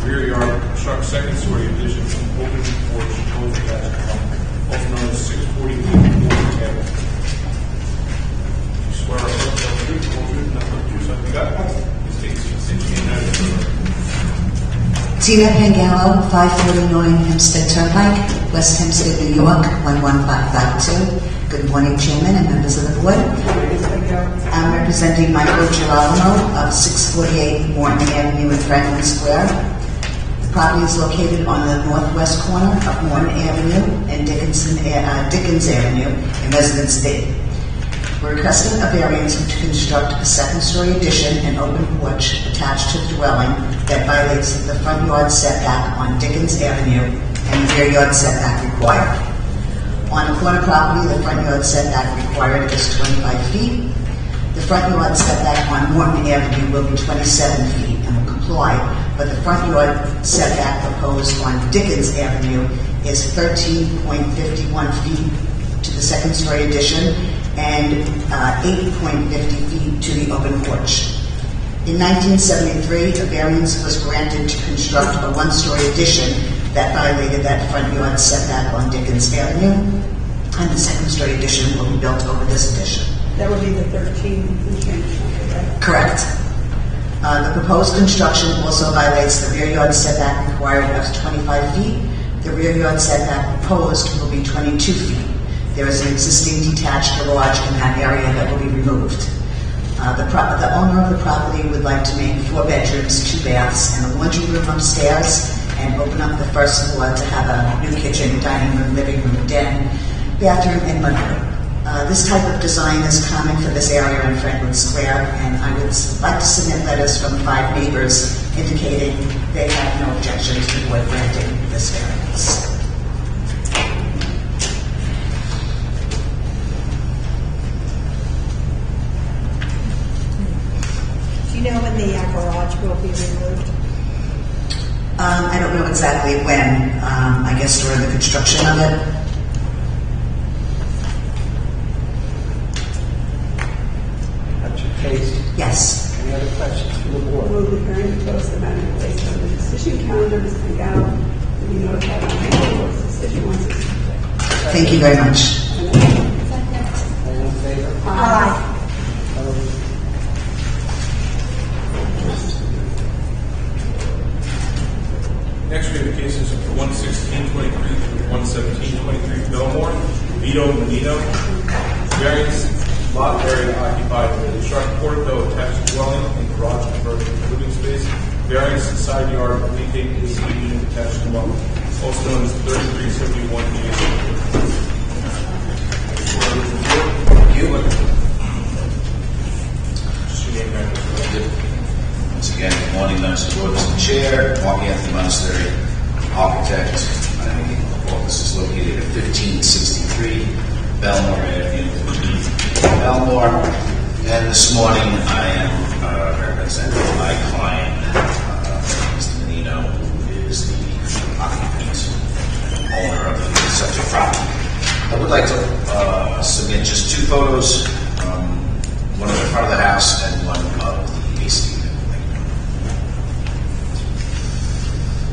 B: rear yard, construct second story addition from open porch, closed attached home, also known as 640 Woodland Avenue. You swear or oath to tell the truth, the whole truth, nothing but the truth, so you got? Please take a seat, state your name and address.
Q: Tina Pangallo, 549 Hempstead Turnpike, West Hempstead, New York, 11552. Good morning, Chairman and members of the board. I'm representing Michael Girolamo of 648 Morton Avenue in Franklin Square. The property is located on the northwest corner of Morton Avenue and Dickens Avenue in Residence D. We're requesting a variance to construct a second-story addition and open porch attached to the dwelling that violates the front yard setback on Dickens Avenue and the rear yard setback required. On a corner property, the front yard setback required is 25 feet. The front yard setback on Morton Avenue will be 27 feet and will comply, but the front yard setback proposed on Dickens Avenue is 13.51 feet to the second-story addition and 8.50 feet to the open porch. In 1973, a variance was granted to construct a one-story addition that violated that front yard setback on Dickens Avenue, and the second-story addition will be built over this addition.
E: That would be the 13 and change, right?
Q: Correct. The proposed construction also violates the rear yard setback required of 25 feet. The rear yard setback proposed will be 22 feet. There is an existing detached garage in that area that will be removed. The owner of the property would like to make 4 bedrooms, 2 baths, and a laundry room upstairs, and open up the first floor to have a new kitchen, dining room, living room, den, bathroom, and mudroom. This type of design is common for this area in Franklin Square, and I would like to submit letters from 5 neighbors indicating they have no objection to the board granting this variance.
C: Do you know when the garage will be removed?
Q: I don't know exactly when. I guess during the construction of it.
D: That's your case.
Q: Yes.
D: Any other questions from the board?
E: Move the hearing to close the matter placed on the decision calendar. Ms. Pangallo will be notified of the board's decision once it's complete.
Q: Thank you very much.
D: All in favor?
C: Aye.
D: Opposed?
B: Next, we have cases of 11623 through 11723 Belmore, Vito Menino. Variance, lot area occupied with a truck portico attached dwelling and garage converted to living space. Variance, side yard, leaking AC unit attached dwelling, also known as 3371
M: Once again, good morning, members of the board, Mr. Chair, Mark Anthony Monastery, architect. My office is located at 1563 Belmore Avenue, Belmore. And this morning, I am representing my client, Mr. Menino, who is the occupant and owner of the subject property. I would like to submit just 2 photos, one of the front of the house and one of the AC.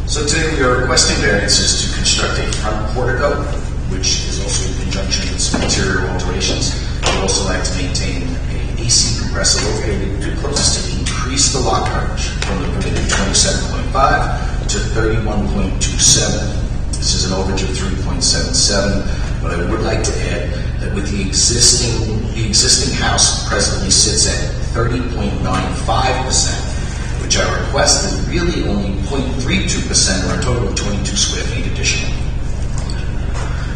M: So today we are requesting variances to construct a front portico, which is also in conjunction with some interior alterations. We'd also like to maintain an AC compressor located too close to increase the lot coverage from the permitted 27.5 to 31.27. This is an overage of 3.77, but I would like to add that with the existing house presently sits at 30.95%, which I request is really only 0.32% or a total of 22 square feet additional.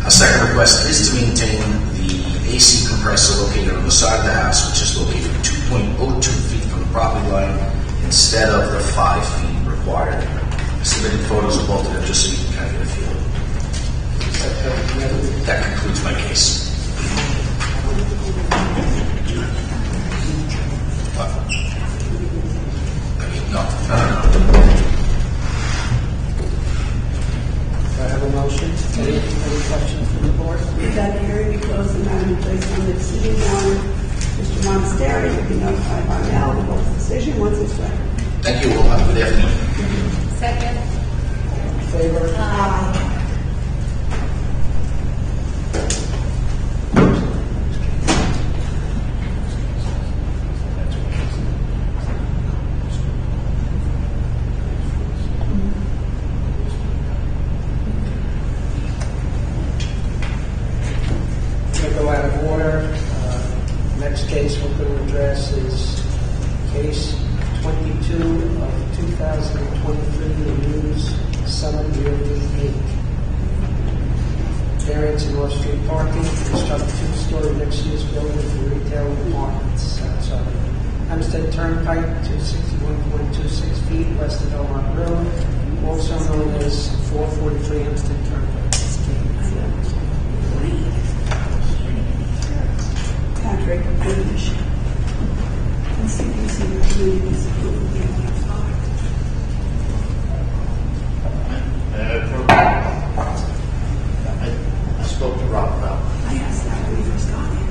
M: A second request is to maintain the AC compressor located on the side of the house, which is located 2.02 feet from the property line instead of the 5 feet required. I submitted photos of both of them just so you can kind of get a feel. That concludes my case.
E: posterity will be notified by mail of the board's decision once it's ready.
M: Thank you all. Have a good afternoon.
K: Second.
D: Favor?
K: Aye.
D: We'll go out of order. Next case we're going to address is case 22 of 2023, the News Summit Realty Inc. Variance in North Street parking, construct two-story mixed-use building for retail and apartments. That's on Hempstead Turnpike, 261.26 feet west of Belmont Road, also known as 443 Hempstead Turnpike.
E: Patrick Bush. And CPC reviewing this approval given a five.
A: I spoke to Rob about
E: I asked that when we first got here.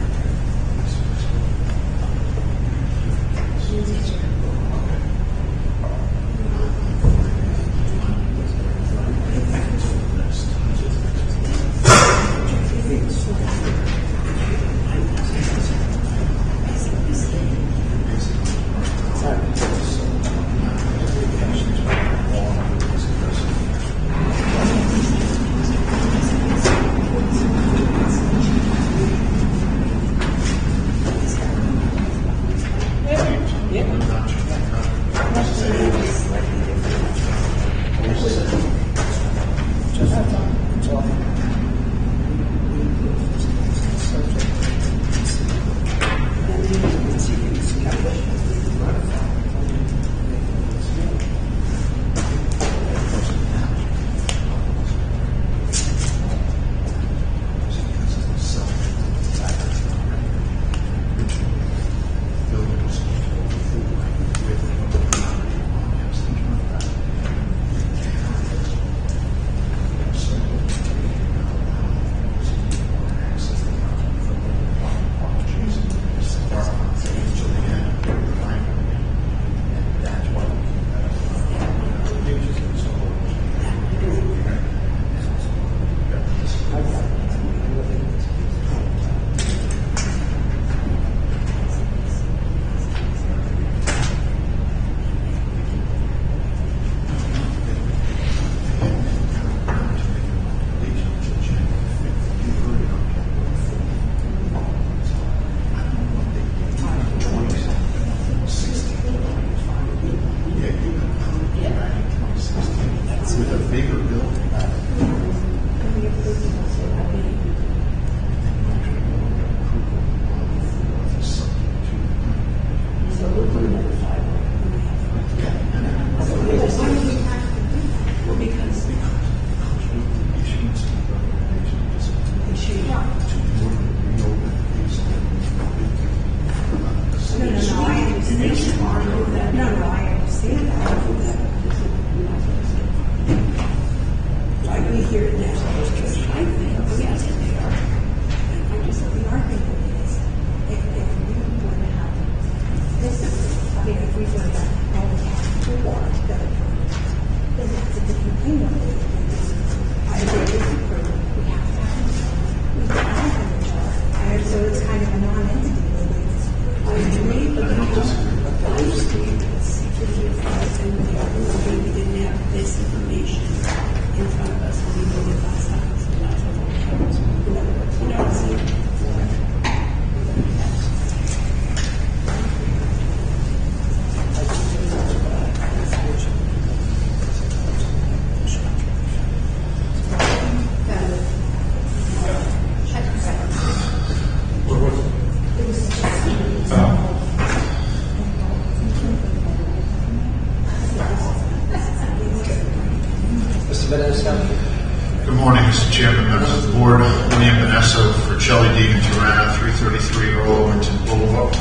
A: Good morning, Mr. Chairman, members of the board. William Vanessa for Shelley Deegan Tirana, 333 Earl Overton Boulevard.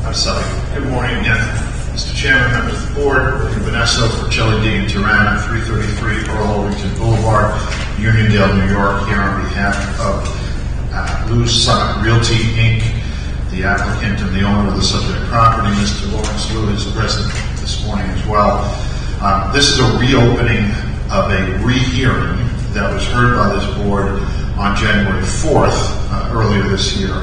A: I'm sorry. Good morning again, Mr. Chairman, members of the
R: Board, Vanessa Forcelli and Tirana, 333 Earl Ovington Boulevard, Uniondale, New York, here on behalf of Lou Summit Realty, Inc., the applicant and the owner of the subject property. Mr. Lawrence Lou is present this morning as well. This is a reopening of a rehearing that was heard by this board on January 4th, earlier this year.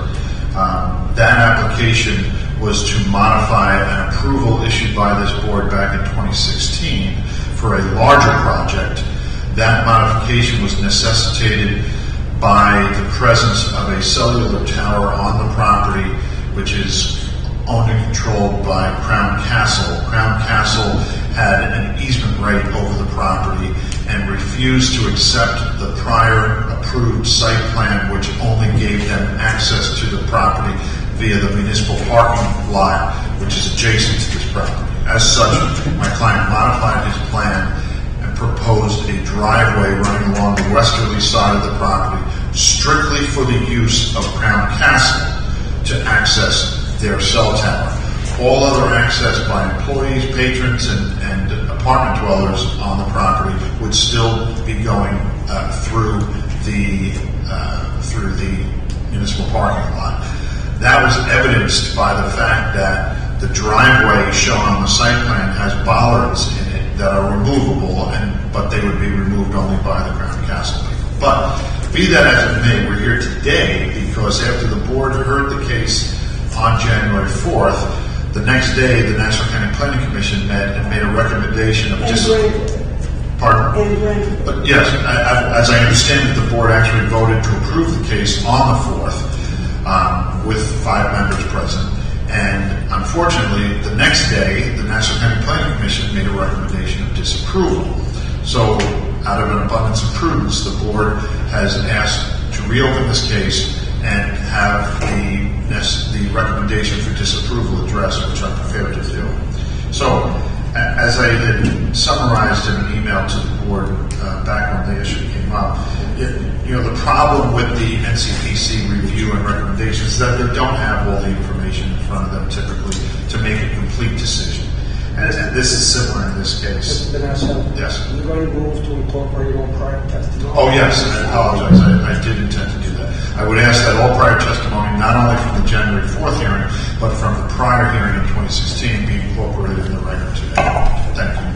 R: That application was to modify an approval issued by this board back in 2016 for a larger project. That modification was necessitated by the presence of a cellular tower on the property, which is owned and controlled by Crown Castle. Crown Castle had an easement right over the property and refused to accept the prior approved site plan, which only gave them access to the property via the municipal parking lot, which is adjacent to this property. As such, my client modified his plan and proposed a driveway running along the westerly side of the property strictly for the use of Crown Castle to access their cell tower. All other access by employees, patrons, and apartment dwellers on the property would still be going through the municipal parking lot. That was evidenced by the fact that the driveway shown on the site plan has bollards in it that are removable, but they would be removed only by the Crown Castle people. But be that as it may, we're here today because after the board heard the case on January 4th, the next day the Nassau County Planning Commission met and made a recommendation of Pardon? But yes, as I understand it, the board actually voted to approve the case on the 4th. With 5 members present. And unfortunately, the next day, the Nassau County Planning Commission made a recommendation of disapproval. So, out of an abundance of prudence, the board has asked to reopen this case and have the recommendation for disapproval addressed, which I'm prepared to do. So, as I had summarized in an email to the board back when the issue came up, the problem with the NCPC review and recommendations is that they don't have all the information in front of them typically to make a complete decision. And this is similar in this case.
D: Mr. Vanessa?
R: Yes.
D: Are you going to move to incorporate all prior testimony?
R: Oh, yes, and I apologize. I did intend to do that. I would ask that all prior testimony, not only from the January 4th hearing, but from the prior hearing in 2016, be incorporated in the record today. Thank you.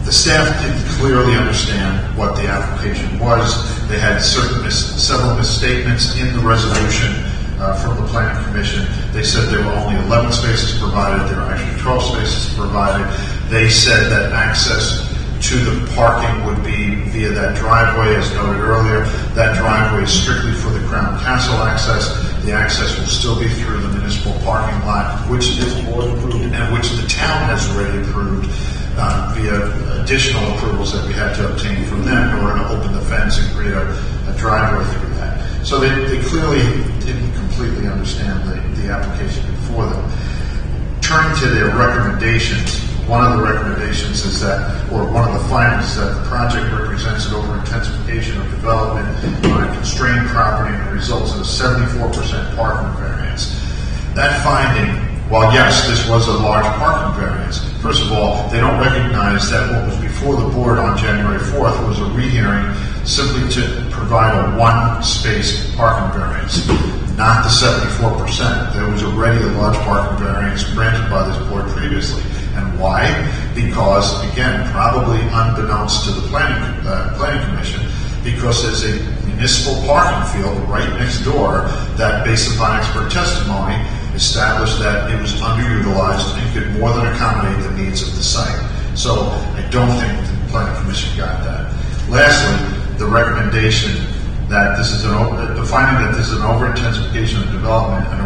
R: The staff did clearly understand what the application was. They had several misstatements in the resolution from the Planning Commission. They said there were only 11 spaces provided. There were actually 12 spaces provided. They said that access to the parking would be via that driveway, as noted earlier. That driveway is strictly for the Crown Castle access. The access will still be through the municipal parking lot, which this board approved and which the town has already approved via additional approvals that we had to obtain from them in order to open the fence and create a driveway through that. So they clearly didn't completely understand the application before them. Turning to their recommendations, one of the recommendations is that, or one of the findings is that the project represents an over-intensification of development on a constrained property and results in a 74% parking variance. That finding, while yes, this was a large parking variance, first of all, they don't recognize that what was before the board on January 4th was a rehearing simply to provide a one-space parking variance, not the 74%. There was already a large parking variance granted by this board previously. And why? Because, again, probably unbeknownst to the Planning Commission, because there's a municipal parking field right next door that, based upon expert testimony, established that it was underutilized and could more than accommodate the needs of the site. So I don't think the Planning Commission got that. Lastly, the recommendation that this is the finding that this is an over-intensification of development and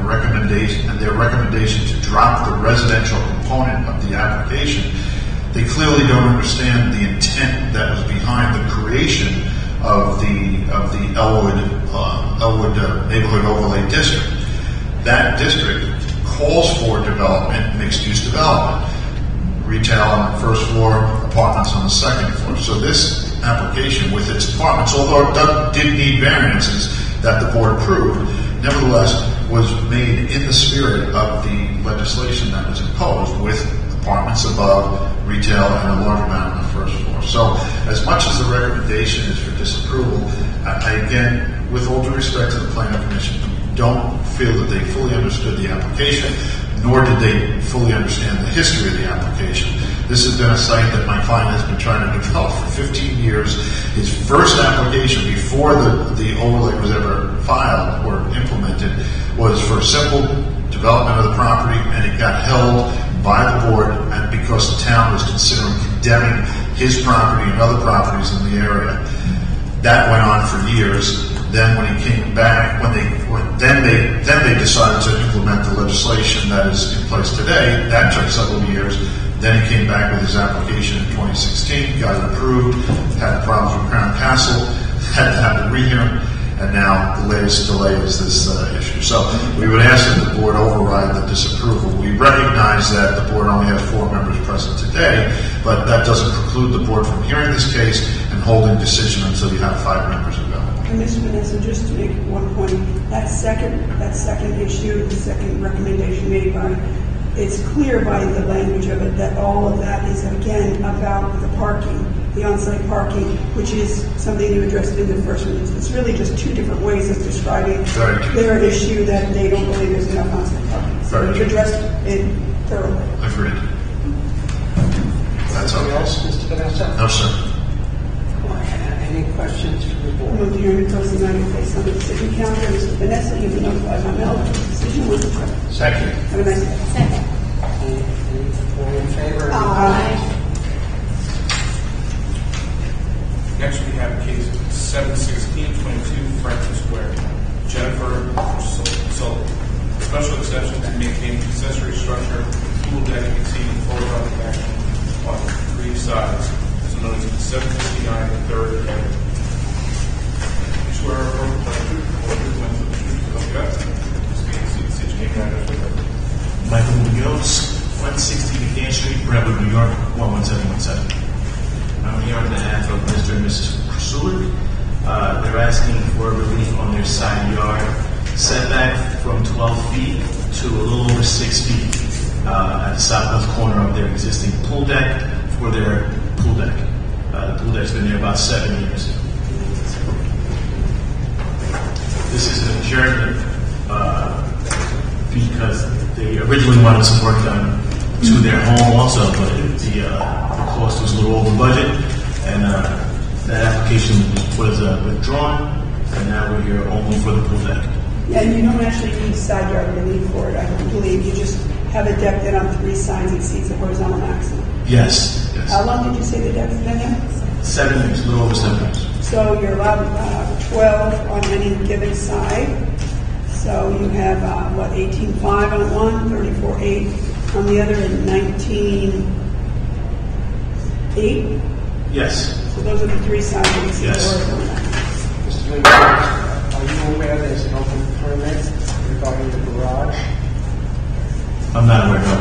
R: their recommendation to drop the residential component of the application, they clearly don't understand the intent that was behind the creation of the Elwood Neighborhood Overlay District. That district calls for development, mixed-use development, retail on the first floor, apartments on the second floor. So this application with its apartments, although it did need variances that the board approved, nevertheless was made in the spirit of the legislation that was imposed, with apartments above, retail, and a large amount on the first floor. So as much as the recommendation is for disapproval, I again, with all due respect to the Planning Commission, don't feel that they fully understood the application, nor did they fully understand the history of the application. This has been a site that my client has been trying to develop for 15 years. His first application before the overlay was ever filed or implemented was for simple development of the property, and it got held by the board, and because the town was considering condemning his property and other properties in the area. That went on for years. Then when he came back, then they decided to implement the legislation that is in place today. That took several years. Then he came back with his application in 2016, got it approved, had problems with Crown Castle, had to have a rehearing, and now the latest delay is this issue. So we would ask that the board override the disapproval. We recognize that the board only has 4 members present today, but that doesn't preclude the board from hearing this case and holding decision until you have 5 members available.
E: And Ms. Vanessa, just to make one point, that second issue, the second recommendation made by, it's clear by the language of it that all of that is again about the parking, the on-site parking, which is something you addressed in the first one. It's really just 2 different ways of describing their issue that they don't believe there's enough on-site parking. So you've addressed it thoroughly.
R: Agreed. That's
D: Anything
R: okay.
D: else, Mr. Vanessa?
R: No, sir.
D: Any questions from the board?
E: Move the hearing to close the matter based on the decision calendar. Mr. Vanessa, you've been notified by mail that the decision was approved.
R: Second.
E: Have a nice day.
K: Second.
D: All in favor?
B: Next, we have case 71622 Franklin Square. Jennifer Sullivan. Special exception to maintain accessory structure, pool deck exceeding floor level action on 3 sides, so known as 759 3rd Avenue. Square or
S: Michael Munoz, 160 Mccann Street, Brentwood, New York, 11717. I'm here on behalf of Mr. and Mrs. Pursuer. They're asking for relief on their side yard setback from 12 feet to a little over 6 feet at the southwest corner of their existing pool deck for their pool deck. The pool deck's been there about 7 years. This is an adjournment because they originally wanted some work done to their home also, but the cost was a little over budget, and that application was withdrawn, and now we're here only for the pool deck.
E: Yeah, and you don't actually need side yard relief for it, I don't believe. You just have a deck that on 3 sides exceeds the horizontal maximum.
S: Yes.
E: How long did you say the deck's been there?
S: 7 years, a little over 7 years.
E: So you're allowed 12 on any given side. So you have, 18.5 on one, 34.8 on the other, and 19.8?
S: Yes.
E: So those are the 3 sides that exceed the
S: Yes.
E: horizontal maximum.
D: Mr. Munoz, are you aware there's an open permit regarding the garage?
S: I'm not aware of that.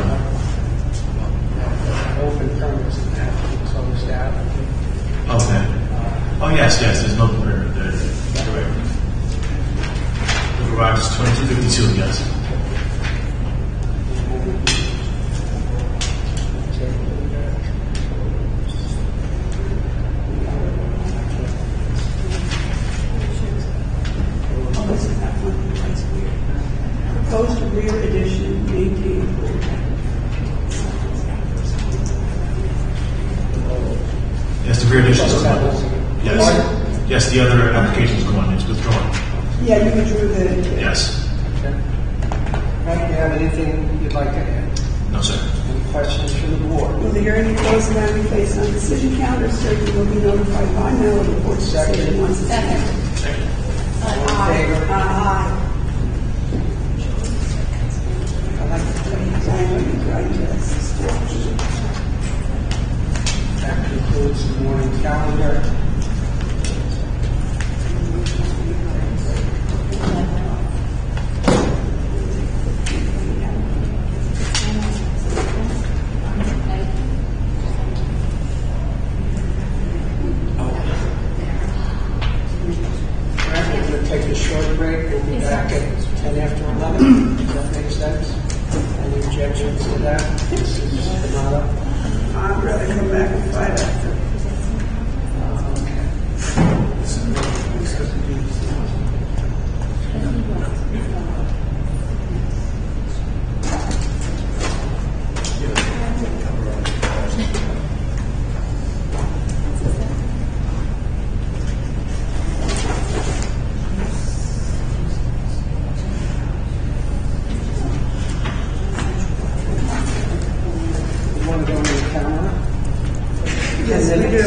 D: Open permits and have to be closed out.
S: Okay. Oh, yes, there's no permit there. Correct. The garage is 2252, yes.
E: Oh, this is that one that's weird. Proposed rear addition, maintained pool deck.
S: Yes, the rear addition is gone. Yes. Yes, the other application is gone. It's withdrawn.
E: Yeah, you withdrew the...
S: Yes.
D: Okay. Right, do you have anything you'd like to add?
S: No, sir.
D: Any questions from the board?
E: Will the hearing be closed and that be placed on decision calendar, so you will be notified by mail of the board's decision once it's made.
D: All in favor?
E: Aye. I like to tell you, because I know you right to this.
D: That concludes the morning calendar. All right, we're going to take a short break. We'll be back at 10 after 11.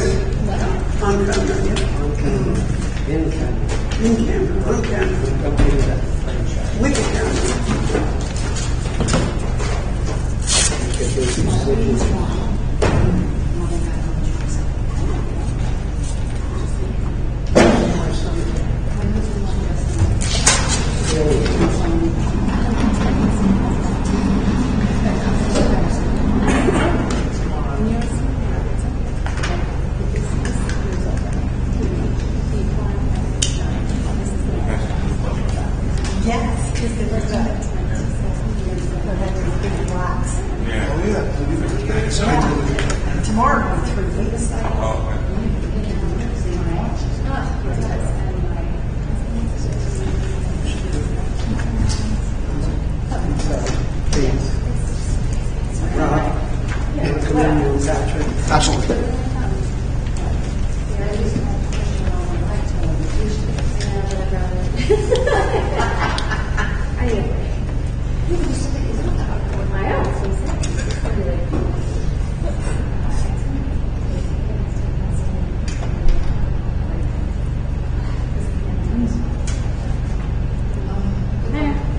E: On camera, yeah.
D: On camera. In camera.
E: In camera, on camera.
D: Don't give me that franchise.
E: With the camera.
D: Get those decisions.
C: Yes, because they were good. But then these big blocks. Tomorrow, in 3 weeks.
N: Absolutely.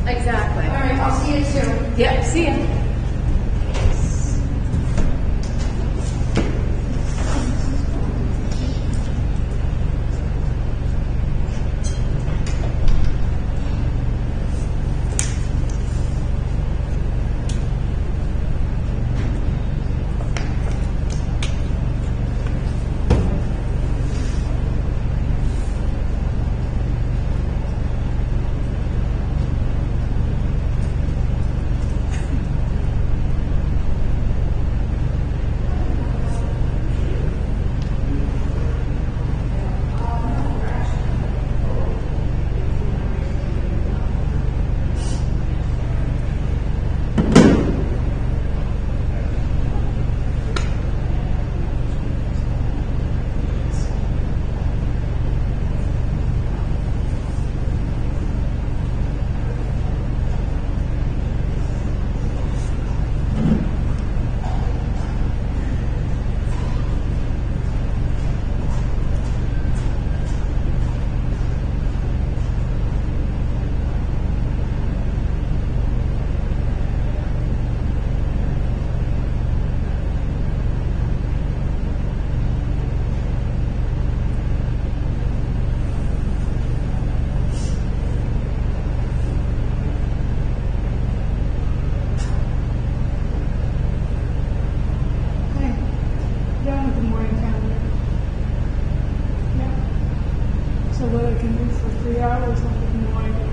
K: Exactly. All right, I'll see you soon. Yep, see you.
C: So what I can do for 3 hours, I have no idea.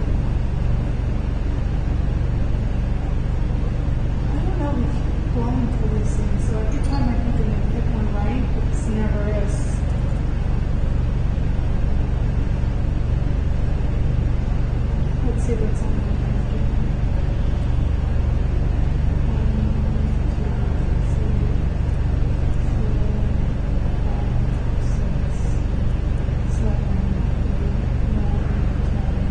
C: I don't know if going through these things, so every time I think I'm going to pick one right, it's never is. Let's see what's on my calendar. 1, 2, 3, 4, 5, 6, 7, 8, 9, 10,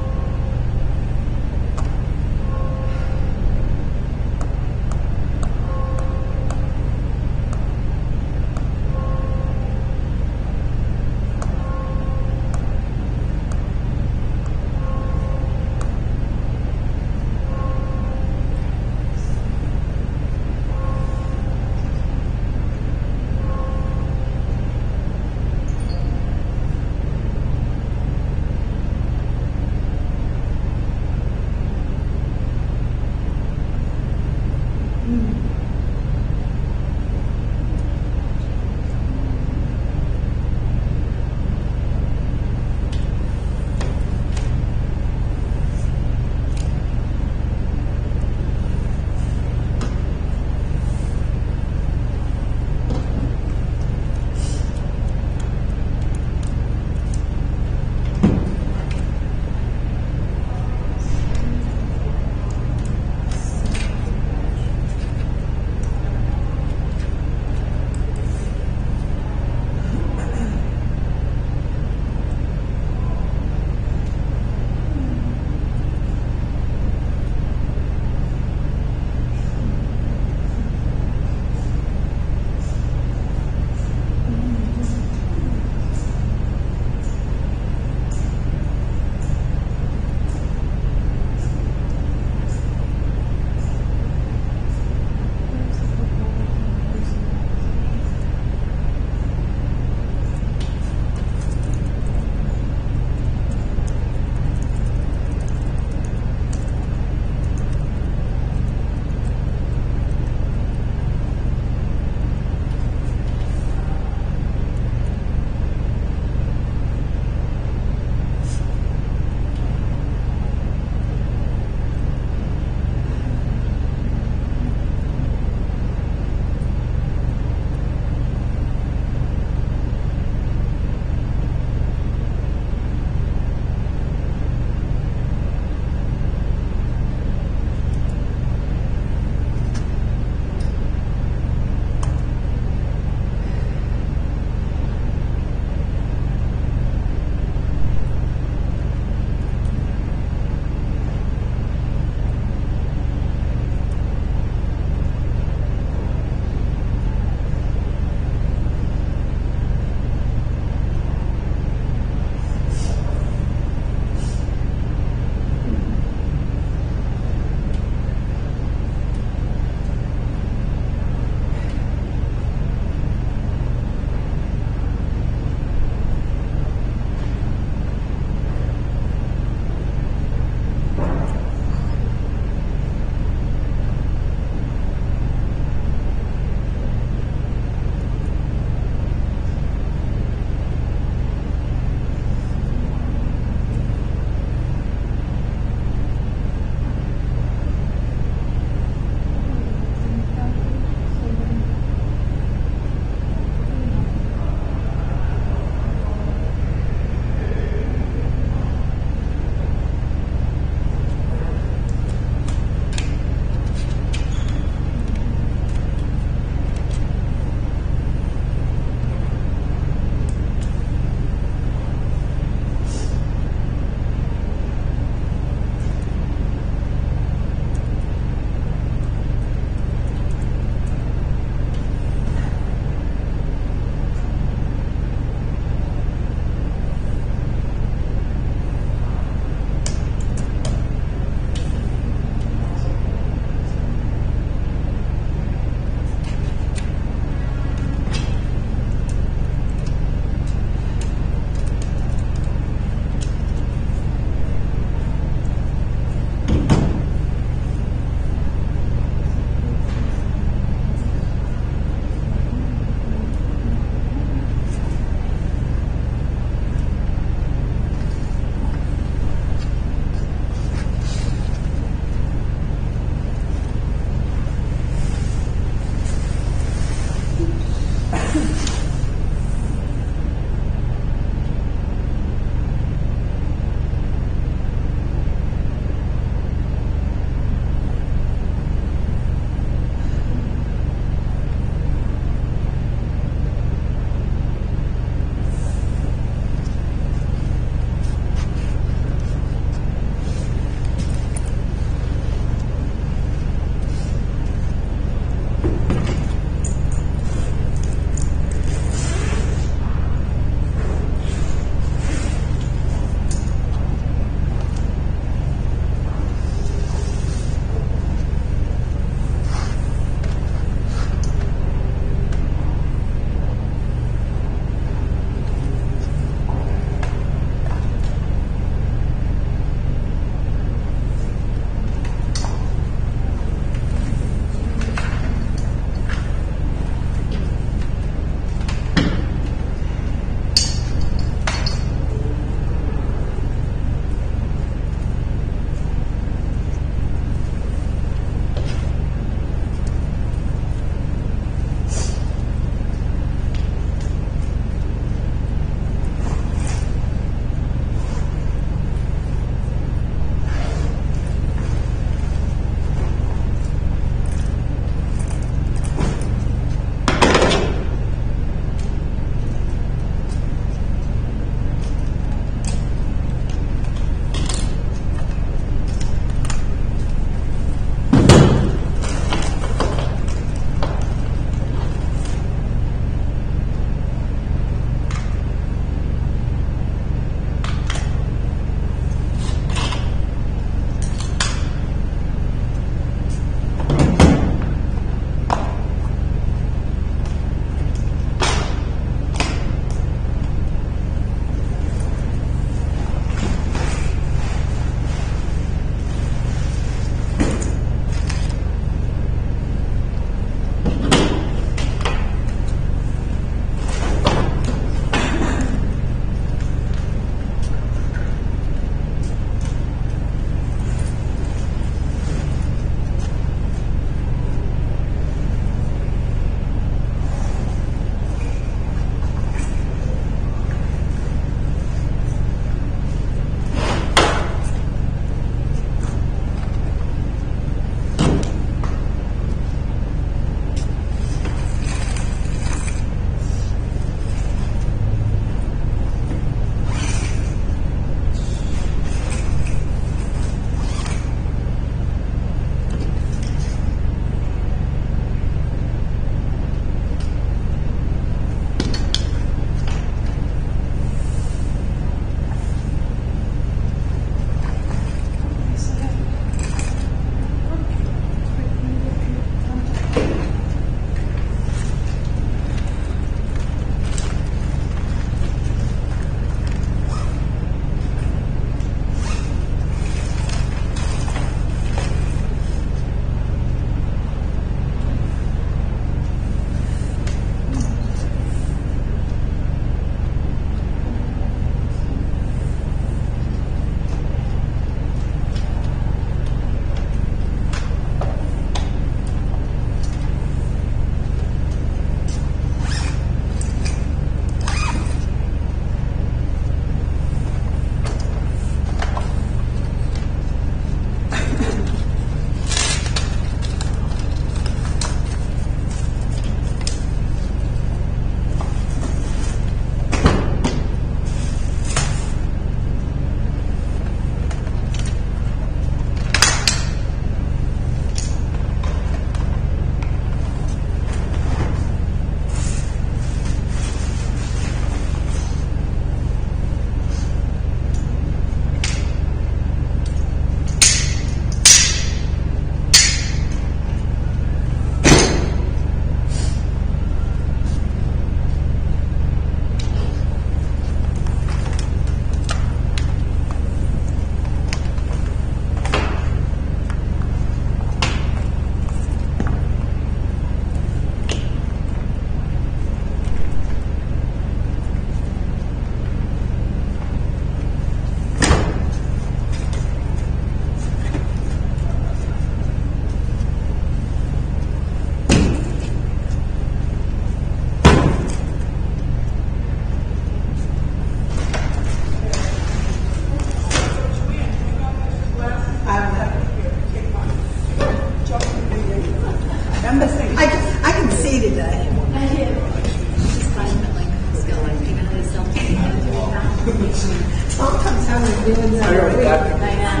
D: I already got it.
K: I know.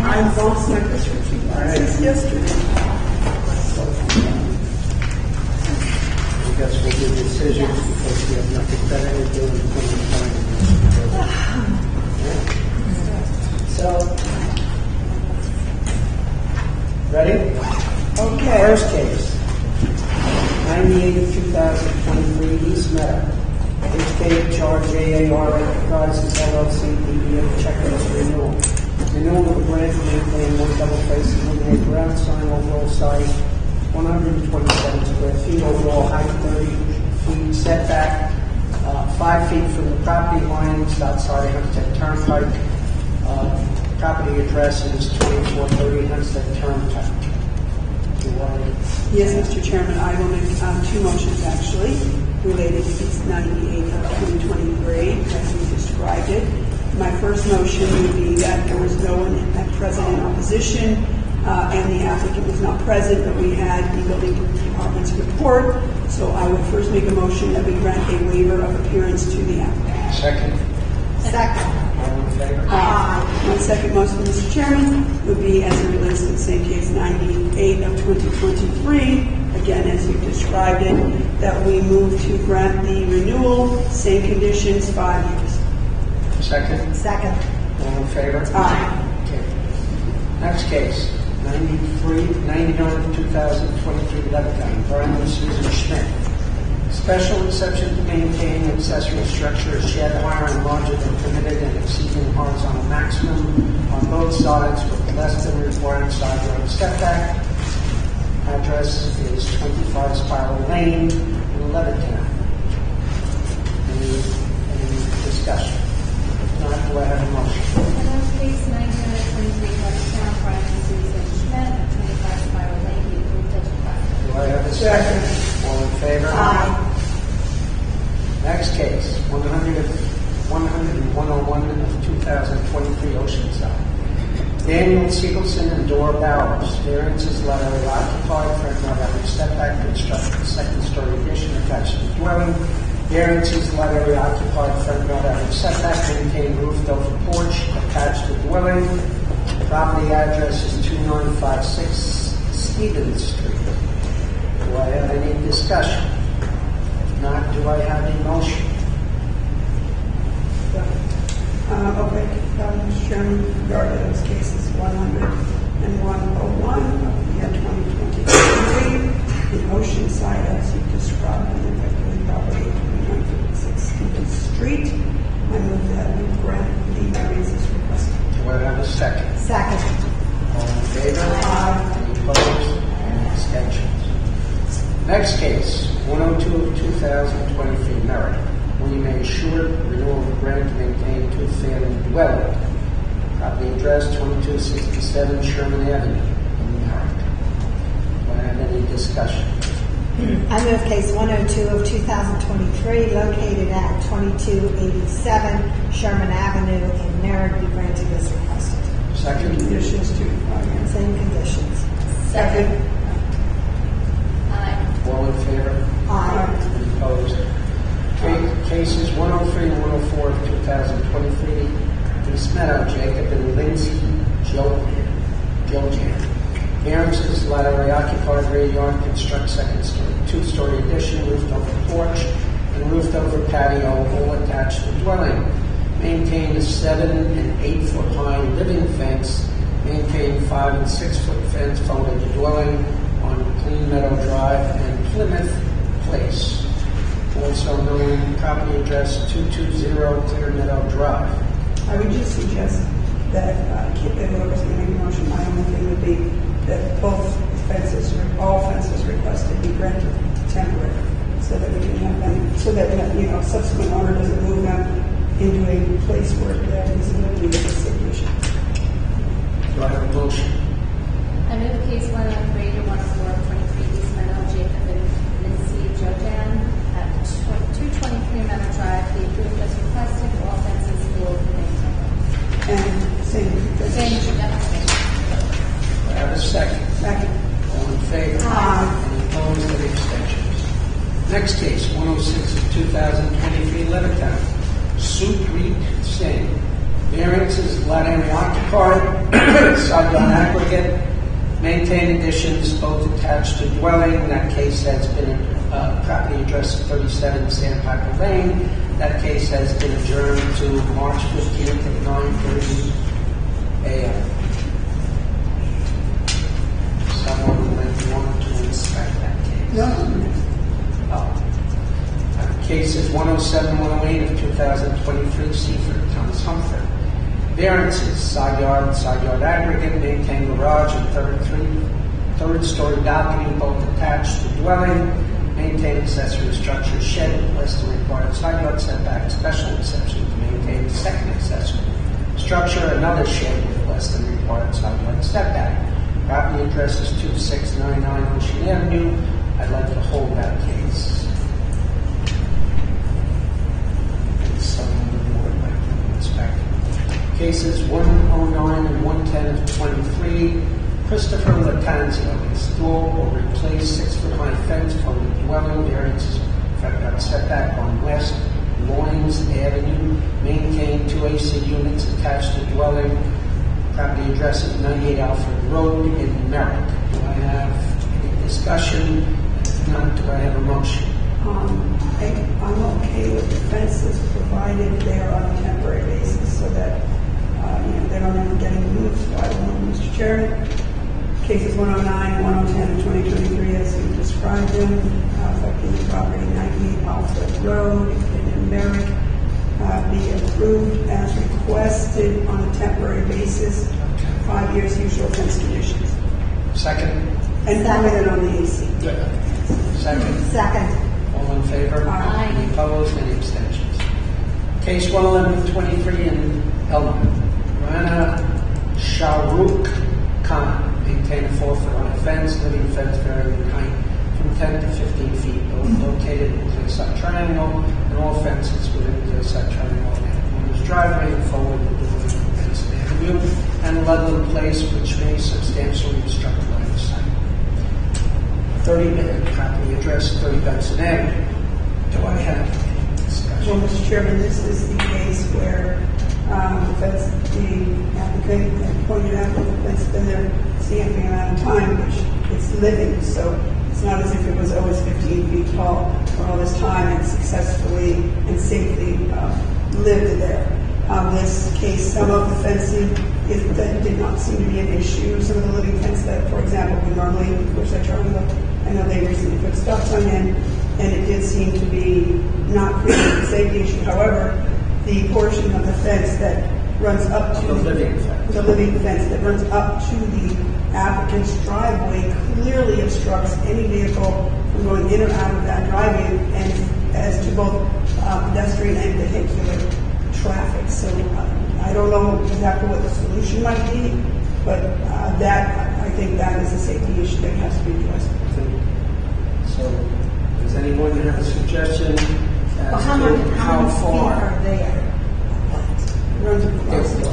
E: I lost my prescription glasses yesterday.
D: I guess we'll do decisions because we have nothing better to do in 2020. So, ready?
E: Okay.
D: First case, 98 of 2023, East Meadow. HK Charge AAR Enterprises LLC, DBA Checklist Renewal. Renewal of the grant to maintain one double-faced illuminated ground sign, overall size 127 square feet, overall height 30 feet, setback 5 feet from the property lines outside Hempstead Turnpike. Property address is 2430 Hempstead Turnpike.
E: Yes, Mr. Chairman, I will make two motions actually related to case 98 of 2023 as you described it. My first motion would be that there was no one present in opposition and the applicant was not present, but we had the building department's report. So I would first make a motion that we grant a waiver of appearance to the applicant.
D: Second. All in favor?
E: My second motion, Mr. Chairman, would be as it relates to the same case 98 of 2023, again as you described it, that we move to grant the renewal, same conditions, 5 years.
D: Second. All in favor?
E: Aye.
D: Okay. Next case, 99 of 2023, Levittown, Brian and Susan Schmidt. Special exception to maintain accessory structure, shed iron larger than permitted and exceeding horizontal maximum on both sides with less than required side yard setback. Address is 25 Spiral Lane in Levittown. Any discussion? If not, do I have a motion?
K: Case 1923, Levittown, Brian and Susan Schmidt, at 25 Spiral Lane, be approved as requested.
D: Do I have a second? All in favor?
E: Aye.
D: Next case, 101 of 2023 Oceanside. Daniel Siegelson and Dora Bowers. Variances letter occupied, front yard average setback, constructed second-story addition attached to the dwelling. Variances letter occupied, front yard average setback, maintained roofed over porch attached to dwelling. Property address is 2956 Stevens Street. Do I have any discussion? Not, do I have a motion?
E: Okay, Mr. Chairman, regarding those cases 100 and 101 of the year 2023, the Oceanside, as you described, in the effective property at 2956 Stevens Street, I move that we grant the variances requested.
D: Do I have a second?
C: Second.
D: All in favor? Aye. Any opposed? Any abstentions? Next case, 102 of 2023, Merritt. William A. Short, renewal of the grant to maintain two-family dwelling. Property address 2267 Sherman Avenue in Merritt. Do I have any discussion?
C: I move case 102 of 2023, located at 2287 Sherman Avenue in Merritt, be granted as requested.
D: Second.
E: Conditions to
C: Same conditions.
K: Second. Aye.
D: All in favor?
C: Aye.
D: Any opposed? Cases 103 and 104 of 2023, East Meadow, Jacob and Lindsay Giljan. Variances, laterally occupied rear yard, construct second-story, two-story addition, roofed over porch, and roofed over patio, all attached to dwelling. Maintain a 7 and 8 foot high living fence. Maintain 5 and 6 foot fence following the dwelling on Clean Meadow Drive and Plymouth Place. Also known property address 220 Clear Meadow Drive.
E: I would just suggest that whoever's going to make a motion, my only thing would be that both fences, all fences requested be granted temporary, so that we can have them, so that subsequent owner doesn't move them into a place where there is visibility of the situation.
D: Do I have a motion?
K: I move case 103 to 104 of 23 East Meadow, Jacob and Lindsay Jojan at 223 Meadow Drive, be approved as requested, all fences will remain temporary.
E: And same.
D: Do I have a second?
E: Second.
D: All in favor?
E: Aye.
D: Any opposed? Any abstentions? Next case, 106 of 2023, Levittown. Supreet Singh. Lot area occupied, side yard aggregate, maintain additions, both attached to dwelling. In that case, that's been property address 37 Sandpiper Lane. That case has been adjourned to March 15th at 9:30 a.m. Someone might want to inspect that case.
E: No.
D: Case is 107-108 of 2023, Seaford, Thomas Humphrey. Variances, side yard aggregate, maintain garage and third-story balcony, both attached to dwelling, maintain accessory structure, shed with less than required side yard setback, special exception to maintain second accessory structure, another shed with less than required side yard setback. Property address is 2699 Ocean Avenue. I'd like to hold that case. Someone on the board might want to inspect. Cases 109 and 110 of 23. Christopher Latanzio, install or replace 6-foot-high fence from the dwelling. Variances front yard setback on West Loins Avenue. Maintain 2 AC units attached to dwelling. Property address is 98 Alfred Road in Merrick. Do I have any discussion? If not, do I have a motion?
E: I'm okay with the fences provided there on a temporary basis so that they don't end up getting moved. So I don't know, Mr. Chairman. Cases 109, 110, and 2023, as you described them, affecting the property 98 Alfred Road in Merrick, be approved as requested on a temporary basis, 5 years usual fence conditions.
D: Second.
E: And limited on the AC.
D: Second.
C: Second.
D: All in favor?
C: Aye.
D: Any opposed? Any abstentions? Case 111-23 in Elm. Rana Shahrukh Khan. Maintain a 4-foot-high fence, living fence varying in height from 10 to 15 feet, both located in a clear-side triangle, and all fences within a clear-side triangle and owner's driveway and forward the building Hempstead Avenue and Ludlam Place, which may substantially obstruct line of sight. 30-minute property address, 30 Benson Avenue. Do I have any discussion?
E: Well, Mr. Chairman, this is the case where the applicant had pointed out that the fence has been there a significant amount of time, which it's living, so it's not as if it was always 15 feet tall for all this time and successfully and safely lived there. This case, some of the fencing that did not seem to be an issue. Some of the living fence that, for example, we normally, of course, I know they recently put stuff on in, and it did seem to be not creating a safety issue. However, the portion of the fence that runs up to
D: the
E: living fence that runs up to the applicant's driveway clearly obstructs any vehicle from going in or out of that driveway, and as to both pedestrian and vehicular traffic. So I don't know exactly what the solution might be, but I think that is a safety issue that has to be addressed.
D: So, does anyone have a suggestion
C: Well,
D: as
C: how
D: to
C: many
D: how
C: feet
D: far
C: are there?
D: it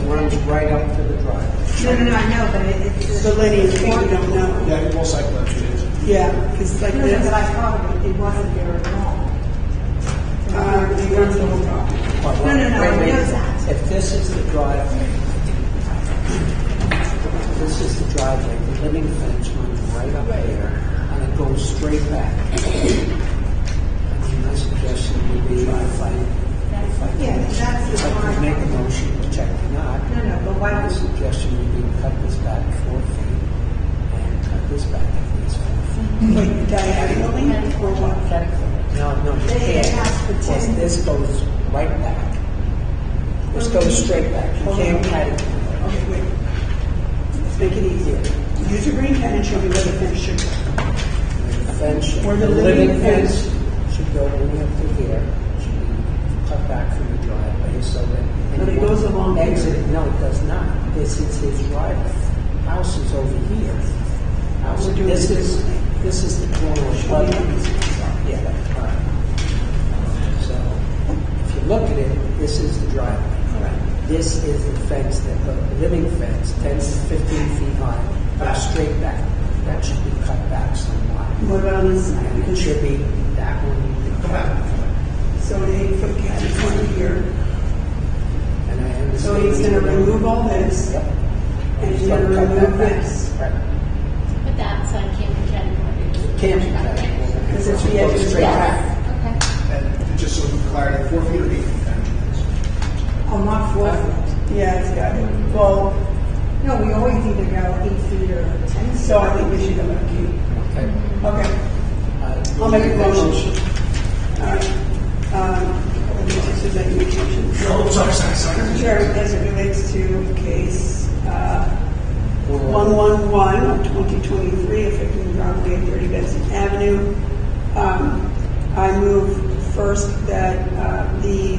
D: runs right up to the driveway?
C: No, I know, but it's
E: The lineage thing, we don't know.
A: Yeah, most likely that's what it is.
E: Yeah, because like
C: No,
E: this,
C: but I thought it wasn't there at all.
E: they run the whole property.
C: No, I know that.
D: If this is the driveway, the living fence runs right up there, and it goes straight back. My suggestion would be if I could make a motion to check or not.
C: No, but why
D: My
C: would
D: suggestion would be to cut this back 4 feet and cut this back at least 4 feet.
E: Wait, diagonally or what?
D: No, you
C: They
D: can't.
C: asked for
D: Because
C: 10.
D: this goes right back. This goes straight back. You can't cut it.
E: Okay, wait. Let's make it easier. Use your green pen and show me where the fence should go.
D: The fence,
E: Or the
D: the
E: living
D: living fence should go only up to here. Should be cut back from the driveway so that.
E: But it goes along here.
D: Exit. No, it does not. This is his driveway. House is over here. House,
E: We're doing
D: this
E: it
D: is the corner of Ludlam. Yeah, all right. So, if you look at it, this is the driveway. This is the fence, the living fence, 10 to 15 feet high, goes straight back. That should be cut back somewhat.
E: What about on this side?
D: And it should be that one.
E: So an 8-foot cat in front of here.
D: And I
E: So he's gonna remove all this, and he's gonna remove this.
K: But the outside can't be categorized.
D: Can't be
E: Because it's the edge of the
K: Yes.
E: back.
K: Okay.
A: And just so for clarity, 4 feet or 8 feet?
C: Oh, not 4 feet.
E: Yeah, it's got it. Well,
C: No, we always either go 8 feet or 10 feet.
E: so I think we should go back to you.
D: Okay.
E: Okay. I'll make a motion. All right. This is a new motion.
A: Oh, sorry.
E: Chair, as it relates to case 111 of 2023, affecting the property at 30 Benson Avenue. I move first that the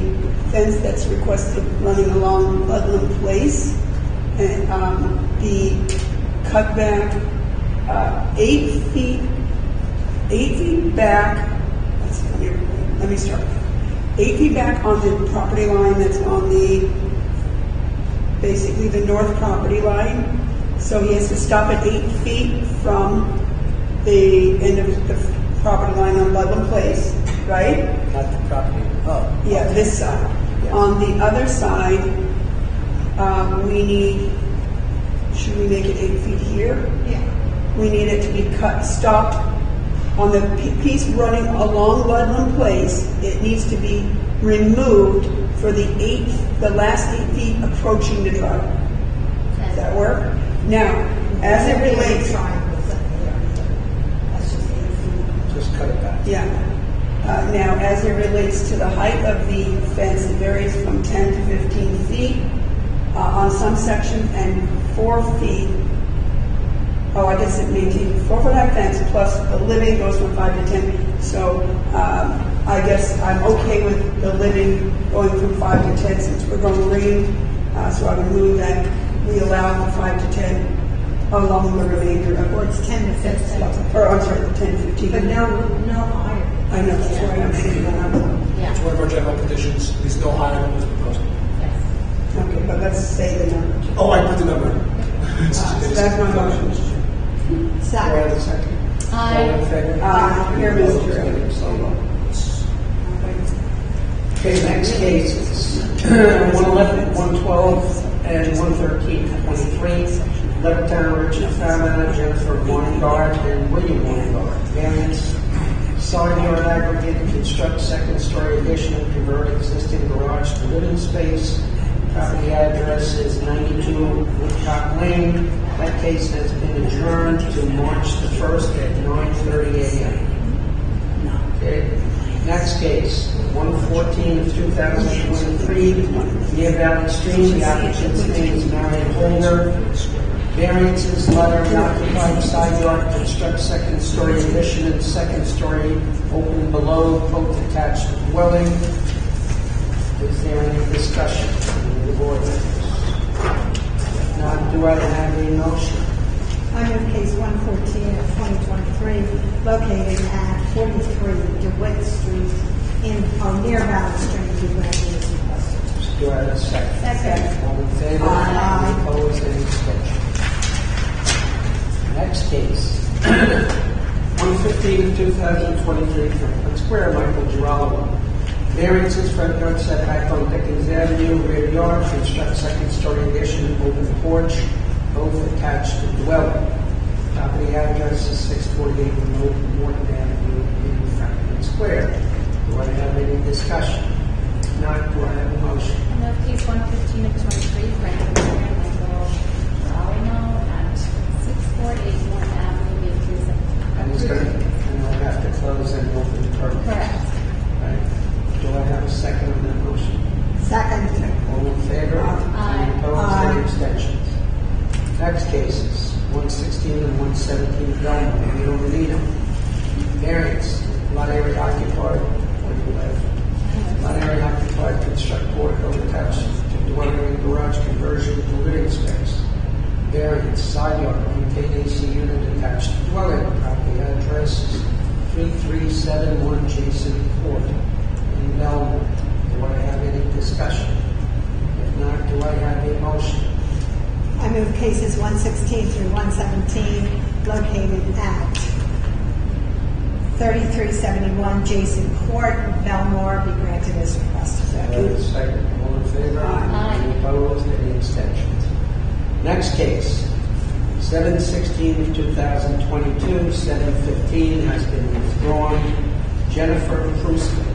E: fence that's requested running along Ludlam Place and be cut back 8 feet back. Let me start. 8 feet back on the property line that's on basically the north property line. So he has to stop at 8 feet from the end of the property line on Ludlam Place, right?
D: Not the property. Oh.
E: Yeah, this side.
D: Yeah.
E: On the other side, should we make it 8 feet here?
C: Yeah.
E: We need it to be stopped on the piece running along Ludlam Place. It needs to be removed for the last 8 feet approaching the driveway. Does that work? Now, as it relates,
C: That's just 8 feet.
D: Just cut it back.
E: yeah. Now, as it relates to the height of the fence, it varies from 10 to 15 feet on some sections and 4 feet. Oh, I guess it maintains 4 foot high fence plus the living goes from 5 to 10. So I guess I'm okay with the living going from 5 to 10 since we're going green. So I would move that we allow the 5 to 10 along the remainder of
C: Or it's 10 to 15.
E: or I'm sorry, the 10 to 15.
C: But no higher.
E: I know, that's why I'm saying that.
H: Yeah.
A: It's one of our general conditions, there's no higher than what's proposed.
H: Yes.
E: Okay, but let's say the number.
A: Oh, I put the number.
E: So that's my motion.
D: Do I have a second? All in favor?
E: Here, Mr.
D: Okay, next case is 111, 112, and 113, 23. Levittown Original Family, Jennifer Weingart and William Weingart. Variance, side yard aggregate, construct second story addition, convert existing garage to living space. Property address is 92 Woodcock Lane. That case has been adjourned to March the 1st at 9:30 a.m. Okay. Next case, 114 of 2023, near Valley Stream. The applicant's name is Marion Holder. Variances, letter, occupied side yard, construct second story addition and second story open below, both attached dwelling. Is there any discussion from the board members? If not, do I have a motion?
C: I move case 114 of 2023, located at 43 DeWitt Street near Valley Stream, be granted as requested.
D: Do I have a second?
C: Second.
D: All in favor?
C: Aye.
D: Any opposed? Any abstentions? Next case, 115 of 2023, Franklin Square, Michael Giralamo. Variances, front yard setback on Dickens Avenue, rear yard, construct second story addition, open porch, both attached to dwelling. Property address is 648 Morton Avenue in Franklin Square. Do I have any discussion? If not, do I have a motion?
K: I move case 115 of 23, Franklin Square, Michael Giralamo at 648 Morton Avenue, be approved.
D: And it's going to, and I'll have to close and open the permit.
K: Correct.
D: Right. Do I have a second on that motion?
C: Second.
D: All in favor?
K: Aye.
D: Any opposed?
C: Aye.
D: Any abstentions? Next cases, 116 and 117, Belmont, Leo Menino. Variance, lot area occupied, where do you live? Lot area occupied, construct portico attached to dwelling and garage conversion to living space. Variance, side yard, maintain AC unit attached to dwelling. Property address is 3371 Jason Court in Belmont. Do I have any discussion? If not, do I have a motion?
C: I move cases 116 through 117, located at 3371 Jason Court, Belmore, be granted as requested.
D: Second. All in favor?
K: Aye.
D: Any opposed? Any abstentions? Next case, 7/16/2022, 7/15 has been withdrawn. Jennifer Pruslik.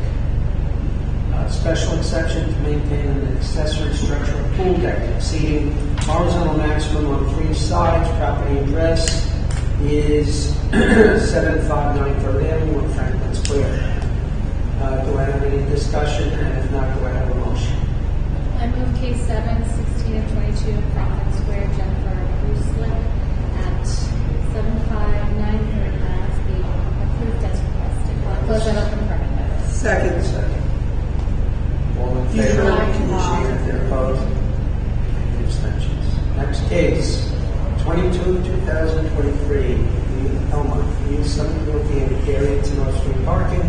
D: Special exception to maintain an accessory structure pool deck exceeding horizontal maximum on 3 sides. Property address is 759 Third Avenue in Franklin Square. Do I have any discussion? And if not, do I have a motion?
K: I move case 7/16/22 in Franklin Square, Jennifer Bruslick at 759 Third Ave, be approved as requested. Close that open permit notice.
E: Second.
D: All in favor?
E: Aye.
D: Any opposed? Any abstentions? Next case, 22/2023, Elma, use Summit and variance in off-street parking.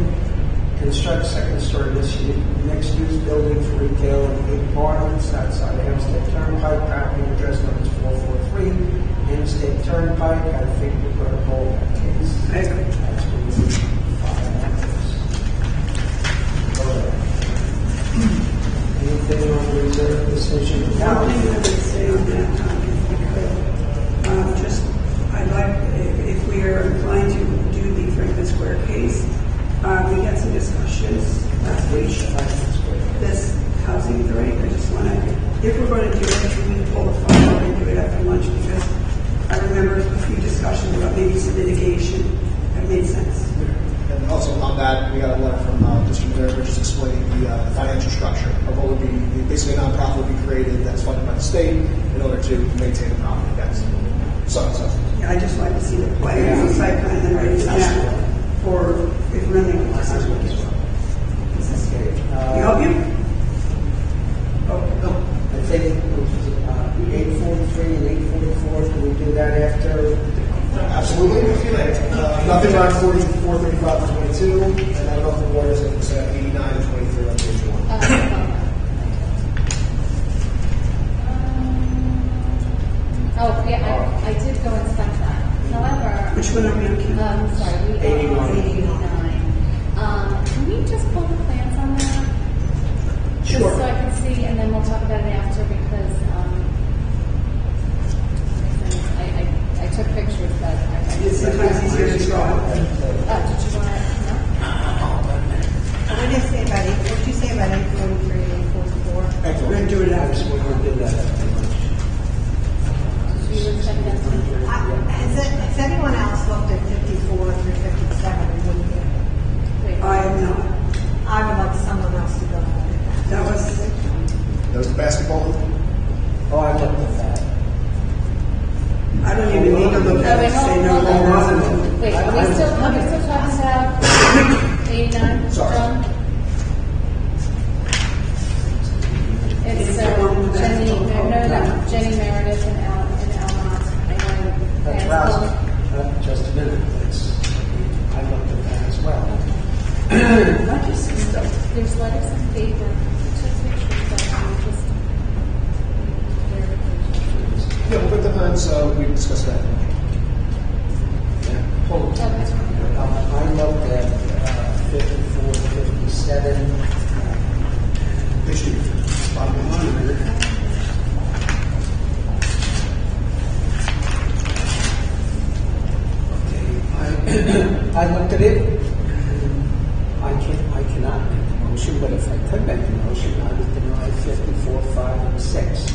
D: Construct second-story mixed-use building for retail and 8 apartments outside of Hempstead Turnpike. Property address number is 443 Hempstead Turnpike. I think we're going to hold that case.
E: I agree.
D: That's what we need. Anything on the reserve decision?
E: One thing I would say on that, if we could, just, I'd like, if we are inclined to do the Franklin Square case, we had some discussions last week about this housing authority. I just want to, if we're going to do it, we pull the file and do it after lunch, because I remember a few discussions about maybe some mitigation that made sense.
T: And also on that, we got a letter from Mr. Derber just explaining the financial structure of what would be, basically a nonprofit would be created that's funded by the state in order to maintain the property. That's so.
E: Yeah, I just like to see the plan, the site plan, and write it down, or if really this is what you help you?
D: Oh, no. I think it was 843 and 844. Can we do that after?
T: Absolutely. Nothing around 44, 35, and 22, and I don't know if the board is going to say 89 and 23 on page 1.
K: Yeah, I did go inspect that. However,
E: Which one are we on?
K: sorry, we are on 89. Can we just pull the plans on that?
E: Sure.
K: Just so I can see, and then we'll talk about it after, because I took pictures, but
E: It's sometimes easier to draw.
K: Did you want to?
Q: What did you say about 843, 844?
E: We're going to do it after.
D: We're going to do that after lunch.
Q: Has anyone else looked at 54 through 57 and wouldn't get it?
E: I am not.
Q: I would like someone else to go look at that.
E: That was,
T: That was the basketball hoop.
D: Oh, I looked at that.
E: I don't even need to look at it to say no.
K: Wait, are we still talking about 89?
T: Sorry.
K: John? It's Jenny Meredith and Almont.
D: That's Rousey. Just a minute. I looked at that as well. Not just some stuff.
K: There's letters and paper. Took pictures, but I just verification.
T: Yeah, we'll put the plans, we discussed that.
D: Hold on. I looked at 54, 57.
T: Page 2. Bottom of the line.
D: I looked at it. I cannot make the motion, but if I could make the motion, I would deny 54, 5, and 6.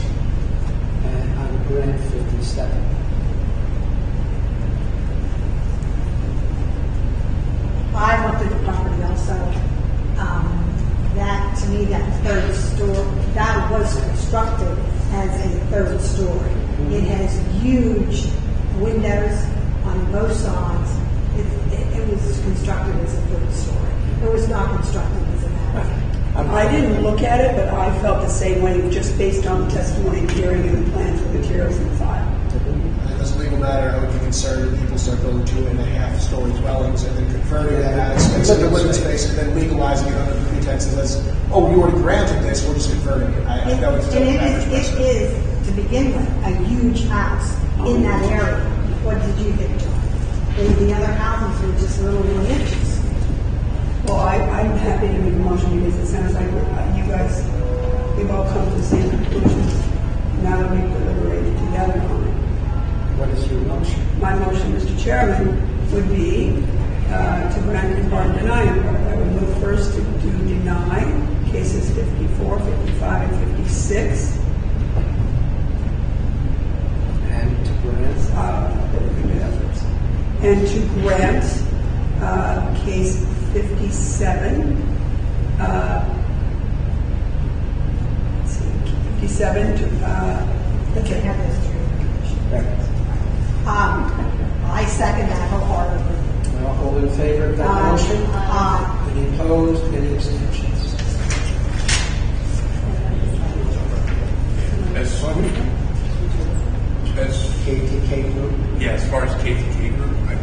D: And I would grant 57.
Q: I looked at the property also. That, to me, that third story, that was constructed as a third story. It has huge windows on both sides. It was constructed as a third story. It was not constructed as an attic.
E: I didn't look at it, but I felt the same way, just based on the testimony, hearing, and the plans and materials in the file.
T: As a legal matter, I would be concerned that people start building 2.5-story dwellings and then converting that attic space into living space and then legalizing it under the pretenses as, oh, we already granted this, we're just converting it. I know it's
Q: And it is, to begin with, a huge house in that area. What did you think, John? The other houses were just little inches.
E: Well, I'm happy to make a motion because it sounds like you guys we've all come to the same conclusion. Now that we've deliberated together on it.
D: What is your motion?
E: My motion, Mr. Chairman, would be to grant in part and deny in part. I would move first to deny cases 54, 55, and 56.
D: And to grant?
E: And to grant case 57. Let's see, 57 to,
C: They can have those three. I second that wholeheartedly.
D: Well, all in favor of that motion? Any opposed? Any abstentions?
B: As
D: KTK group?
B: yeah, as far as KTK group, we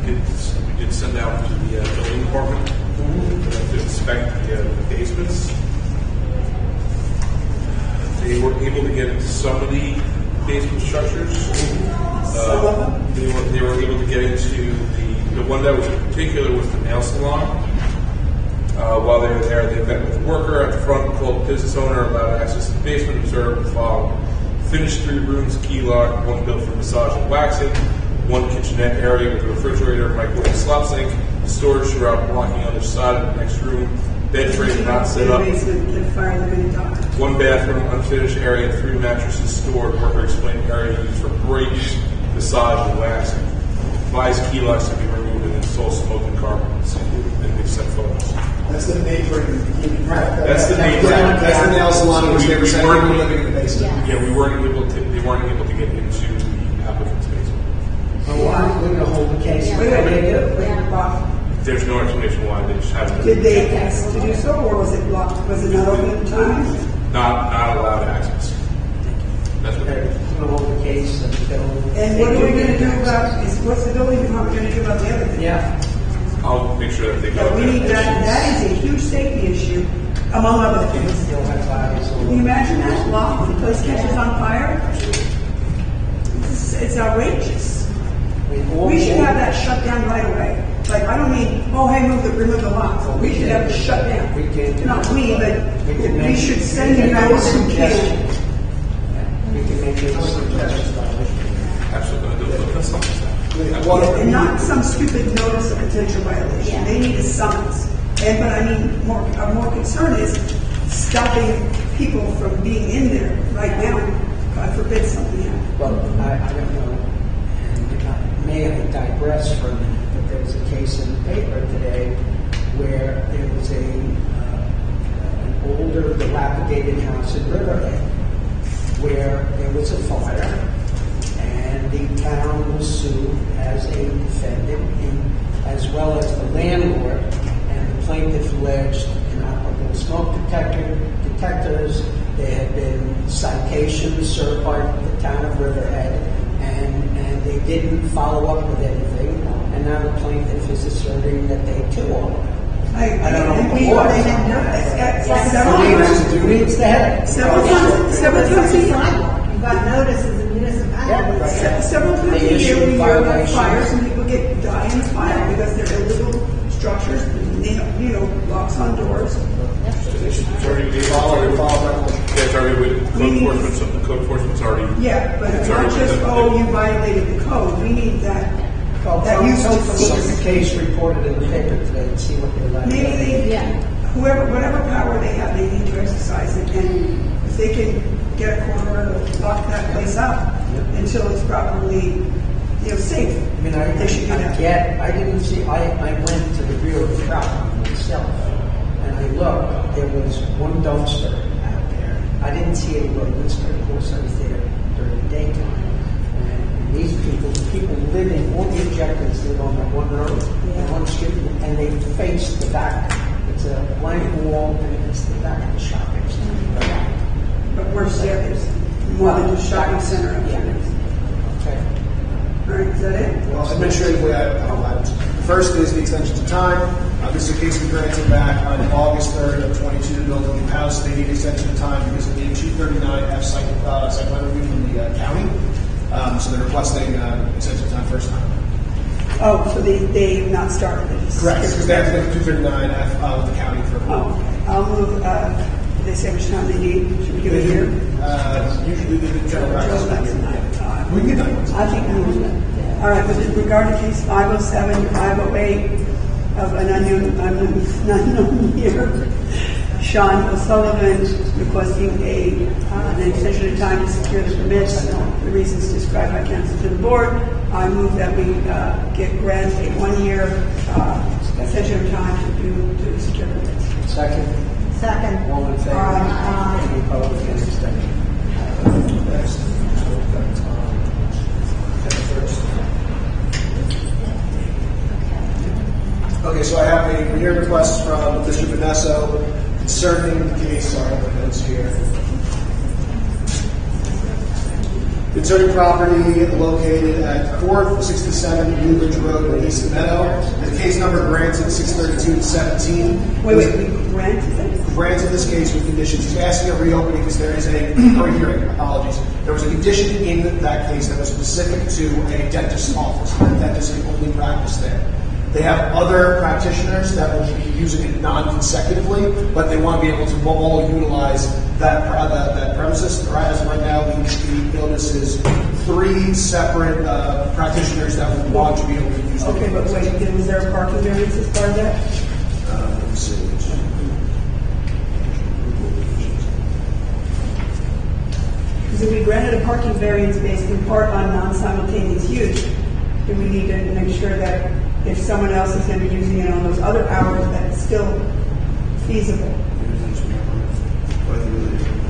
B: did send out to the building department to inspect the basements. They were able to get into some of the basement structures. They were able to get into the one that was in particular was the nail salon. While they were there, they met with the worker at the front, called the business owner, allowed access to the basement, observed the following. Finished 3 rooms, key lock, 1 built for massage and waxing, 1 kitchenette area with a refrigerator, microwave, slop sink, storage throughout blocking other side of the next room, bed frame not set up, 1 bathroom, unfinished area, 3 mattresses stored, worker explained area used for breaks, massage and waxing. Advised key locks to be removed and install smoking carpets. And they sent photos.
T: That's the neighboring.
B: That's the neighboring.
T: That's the nail salon in which they were saying they were living in the basement.
B: Yeah, they weren't able to get into the applicant's basement.
D: We're going to hold the case.
B: There's no explanation why they just haven't.
E: Did they ask to do so, or was it blocked? Was it not open at the time?
B: Not allowed access. That's what
D: We're going to hold the case until.
E: And what are we going to do about, what's the building department going to do about the other thing?
D: Yeah.
B: I'll make sure that they go.
E: Yeah, we need that is a huge safety issue, among other things. Can you imagine that lock, the place catches on fire? It's outrageous. We should have that shut down right away. Like, I don't mean, remove the lock. We should have it shut down. Not we, but we should send those who can.
D: We can make those suggestions.
E: And not some stupid notice of potential violation. They need a summons. But I mean, our more concern is stopping people from being in there right now. God forbid something happens.
D: Well, I don't know. And I may have digressed from it, but there was a case in the paper today where there was an older, dilapidated house in Riverhead where there was a fire. And the town was sued as a defendant, as well as the landlord, and the plaintiff alleged inoperable smoke detectors. There had been citations served by the town of Riverhead, and they didn't follow up with anything. And now the plaintiff is asserting that they too are. I don't know what
E: they didn't do it. Several times a year.
C: You've got notices in municipalities.
E: Several times a year we hear about fires and people die in the fire because they're illegal structures, locks on doors.
B: It's already been followed. It's already with code enforcement. So the code enforcement's already.
E: Yeah, but it's not just you violated the code. We need that. That used to
D: look at the case reported in the paper today and see what they're like.
E: Maybe whatever power they have, they need to exercise it, and if they can get a corner to lock that place up until it's properly, safe.
D: I mean, I didn't see. I went to the rear of the property myself, and I looked. There was one dumpster out there. I didn't see any rodents, but of course I was there during the daytime. And these people living, all the objectors live on that one road, one street, and they face the back. It's a blank wall, and it's the back of the shopping center.
E: But we're serious. More than just shopping center.
D: Okay.
E: All right, is that it?
T: Well, administratively, the first is the extension of time. This is a case we granted back on August 3rd of 22 to build a new house. They need extension of time because of the 239F site plan review from the county. So they're requesting extension of time first time.
E: Oh, so they have not started it?
T: Correct, because they have to go to 239F with the county for approval.
E: I'll move they say which time they need? Should we give it here?
T: Usually the general
E: Joe, that's
T: practice.
E: not,
T: We can get that.
E: I think we will. All right, with regard to case 507, 508 of an unknown year, Sean O'Sullivan requesting an extension of time to secure the permits. The reasons described by counsel to the board. I move that we grant a 1-year extension of time to secure permits.
D: Second.
C: Second.
D: All in favor? Any opposed? Any abstentions?
T: Okay, so I have a hearing request from Mr. Vanesso concerning the case. Sorry, my notes here. Concerning property located at 467 New Ridge Road in East Meadow. The case number granted 632-17.
E: Wait, we granted it?
T: Granted this case with conditions. He's asking a reopening because there is a hearing. Apologies. There was a condition in that case that was specific to a dentist's office. The dentist can only practice there. They have other practitioners that will be using it non-consecutively, but they want to be able to all utilize that premises. As of right now, the notice is 3 separate practitioners that would want to be able to use it.
E: Okay, but wait, was there a parking variance as part of that?
T: Let me see.
E: Because if we granted a parking variance based in part on non-simultaneous use, then we need to make sure that if someone else is going to be using it on those other hours, that it's still feasible.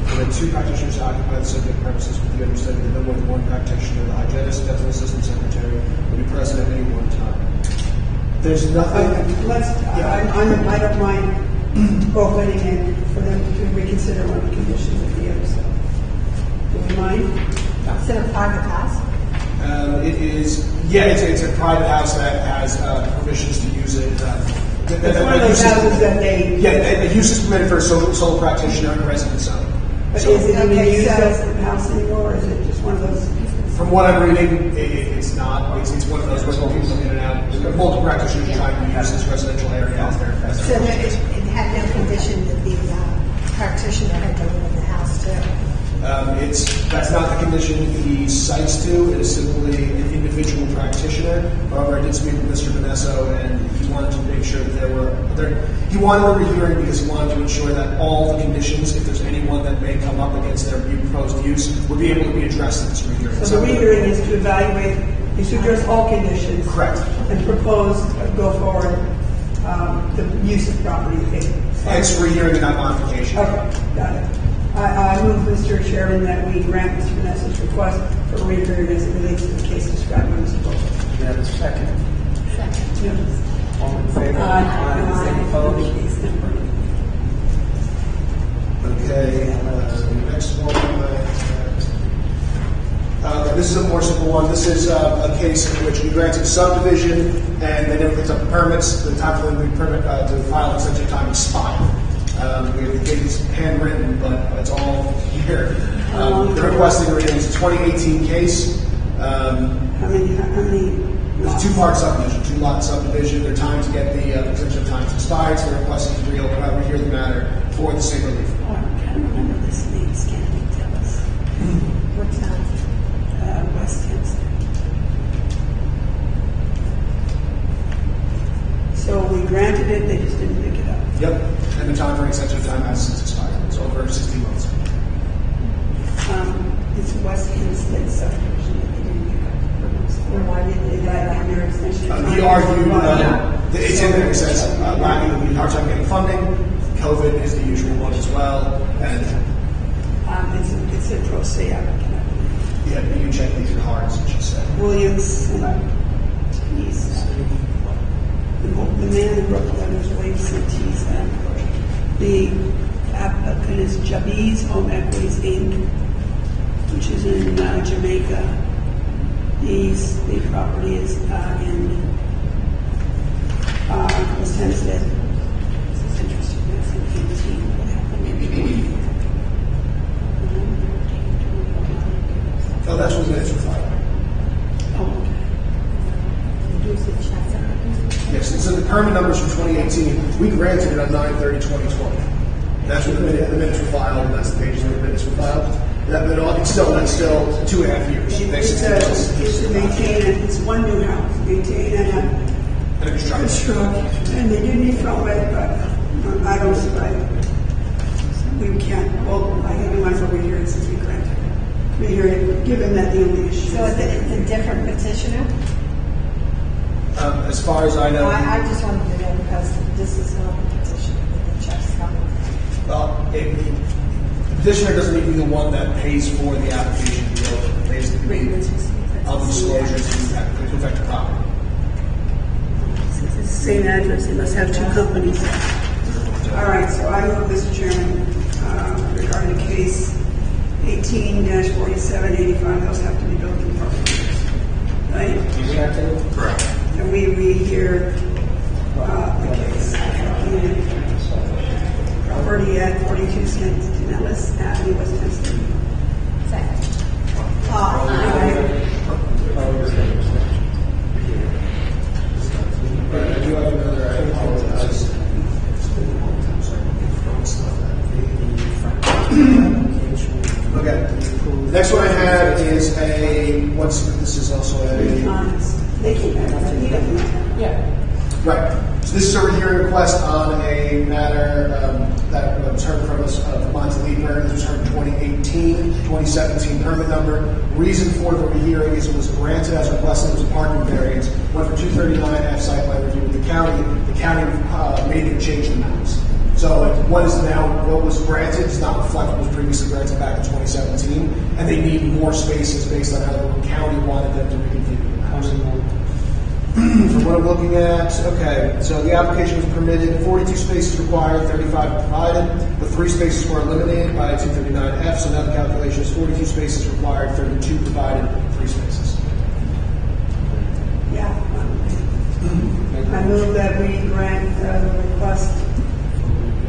T: There are 2 practitioners occupy the subject premises with the understanding that no more than 1 practitioner, the hygienist, dental assistant secretary, will be present at any one time. There's nothing.
E: I don't mind opening it for them to reconsider one of the conditions of the other side. Do you mind?
C: Is it a private house?
T: It's a private house that has permissions to use it.
E: It's one of those houses that they...
T: Yeah, the use is permitted for a sole practitioner and residence zone.
E: But is it even used as a house anymore, or is it just one of those...
T: From what I'm reading, it's not. It's one of those where people come in and out. Multiple practitioners trying to use this residential area as their
C: So it had no condition that the practitioner had to live in the house too?
T: That's not the condition he cites to. It is simply an individual practitioner. However, I did speak with Mr. Vanesso, and he wanted to make sure that he wanted a rehearing because he wanted to ensure that all the conditions, if there's anyone that may come up against their proposed use, would be able to be addressed in this rehearing.
E: So the rehearing is to evaluate, is to address all conditions.
T: Correct.
E: And propose, go forward, the use of property.
T: Hence rehearing and not modification.
E: Okay, got it. I move, Mr. Chairman, that we grant Mr. Vanessa's request for a rehearing as it relates to the case described by Mr. Bolton.
D: Do you have a second?
C: Second.
E: Yes.
D: All in favor? Any opposed?
T: Okay, the next one. This is a more simple one. This is a case in which we granted subdivision and they never picked up the permits. The time for the permit to file extension time expired. The case is handwritten, but it's all here. The requesting reading is a 2018 case.
E: How many?
T: It's a 2-part subdivision, 2-lot subdivision. Their time to get the extension of time is expired, so they're requesting to rehear the matter for the same relief.
E: Oh, I can't remember this name. Can you tell us?
C: What time?
E: West Hempstead. So we granted it, they just didn't pick it up.
T: Yep, and the time for extension of time has since expired. It's over 16 months.
E: It's West Hempstead subdivision that they didn't pick up. Or why did they die on their extension?
T: He argued, it's in there, it says, lacking a hard time getting funding. COVID is the usual one as well. And
E: it's a pro se applicant.
T: Yeah, you can check these are hard, as she said.
E: Williams, he's the man who wrote the letters, Williams and T's. The applicant is Jabiz Home Equities Inc., which is in Jamaica. The property is in West Hempstead. This is interesting. That's in 18. What happened?
T: Oh, that's what minutes were filed.
E: Oh,
T: Yes, and so the permit numbers from 2018, we granted it on 9/30/2020. That's when the minutes were filed, and that's the pages where the minutes were filed. That's still 2.5 years.
E: It's to maintain it, it's one new house, maintain and construct, and they do need front way, but I don't see why we can't, well, I think we might as well rehear it since we granted it. Rehear it, given that the only issue.
C: So is it a different petitioner?
T: As far as I know.
C: I just wanted to know because this is not the petitioner that the check's coming from.
T: Well, the petitioner doesn't need to be the one that pays for the application to be able to pays the disclosures to affect the property.
E: Since it's the same address, they must have two companies. All right, so I move, Mr. Chairman, regarding case 18-4785, those have to be building properties. Right?
B: Correct.
E: And we rehear the case. Property at 42 Nellis Avenue, West Hempstead.
C: Second.
T: I do have another Okay. The next one I have is this is also right. So this is a rehearing request on a matter that was heard from us of Monteleaper. This was heard in 2018-2017 permit number. Reason for the rehearing is it was granted as requested as a parking variance. Went for 239F site plan review with the county. The county made them change the maps. So what was granted is not reflected what was previously granted back in 2017, and they need more spaces based on how the county wanted them to reconfigure the maps. From what I'm looking at, okay, so the application was permitted, 42 spaces required, 35 provided. The 3 spaces were eliminated by 239F, so now the calculation is 42 spaces required, 32 provided, 3 spaces.
E: Yeah. I move that we grant the request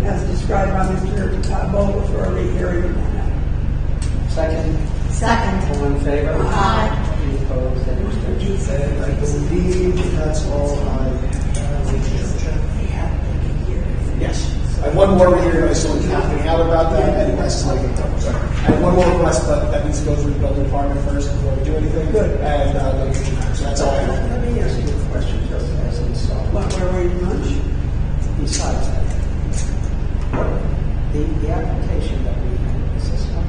E: as described by Mr. Vogel for a rehearing.
D: Second.
C: Second.
D: All in favor?
C: Aye.
D: Any opposed? Any abstentions?
T: And I believe that's all I have. Yes. I have one more rehearing, I still need to out about that, and that's like sorry. I have one more request, but that needs to go through the building department first before we do anything. Good. And so that's all I have.
D: Let me ask you a question, just as an aside.
E: Where were you lunch?
D: Besides that, the application that we had, is this one?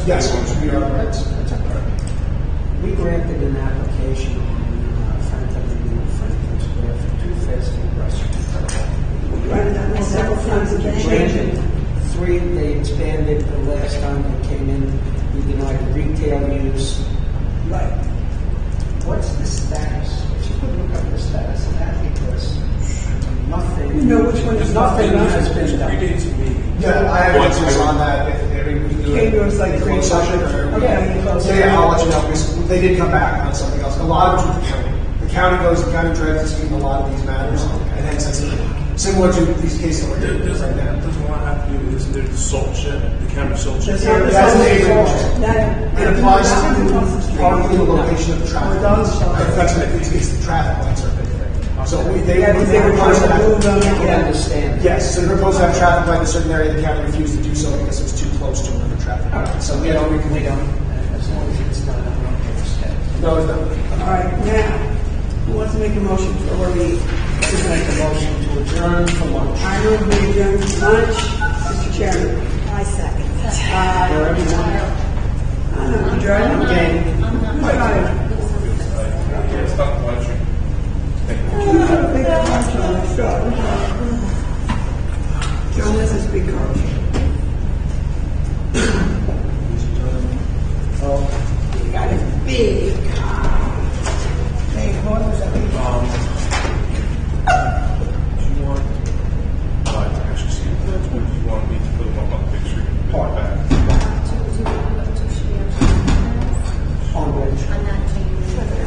T: Yes, we are.
D: That's okay. We granted an application on Franklin Square for 2 fast food restaurants.
E: Granted that several times again.
D: Granted, 3, they expanded the last time they came in. We denied retail use.
E: Right.
D: What's the status? If you could look up the status of that, because nothing.
E: You know which one is
D: nothing has been
B: Just
D: done.
B: predates me.
T: Yeah, I have answers on that. If we can do it.
E: Came to us like
T: closed session or
E: Okay.
T: So yeah, I'll let you know because they did come back on something else. A lot of it was the county. The county drives this in a lot of these matters, and hence it's similar to these cases that we're doing right now.
B: Doesn't want to have to do with this. There's the salt shed, the county salt shed.
T: That's the neighborhood. It applies to partly the location of the traffic lights. It's the traffic lights are a big thing. So they proposed to have. Yes, so they proposed to have traffic light in a certain area. The county refused to do so because it's too close to another traffic light. So we don't.
D: As long as it's not, I don't understand.
T: No, it's not.
E: All right, now, who wants to make a motion for where we
D: Make a motion to adjourn for lunch.
E: I move we adjourn to lunch. Mr. Chairman.
C: I second.
D: For everyone.
E: I know, adjourn.
D: Okay.
E: What about it?
B: It's not much.
E: Big lunch on the show. John doesn't speak English.
D: Oh,
E: You got it big.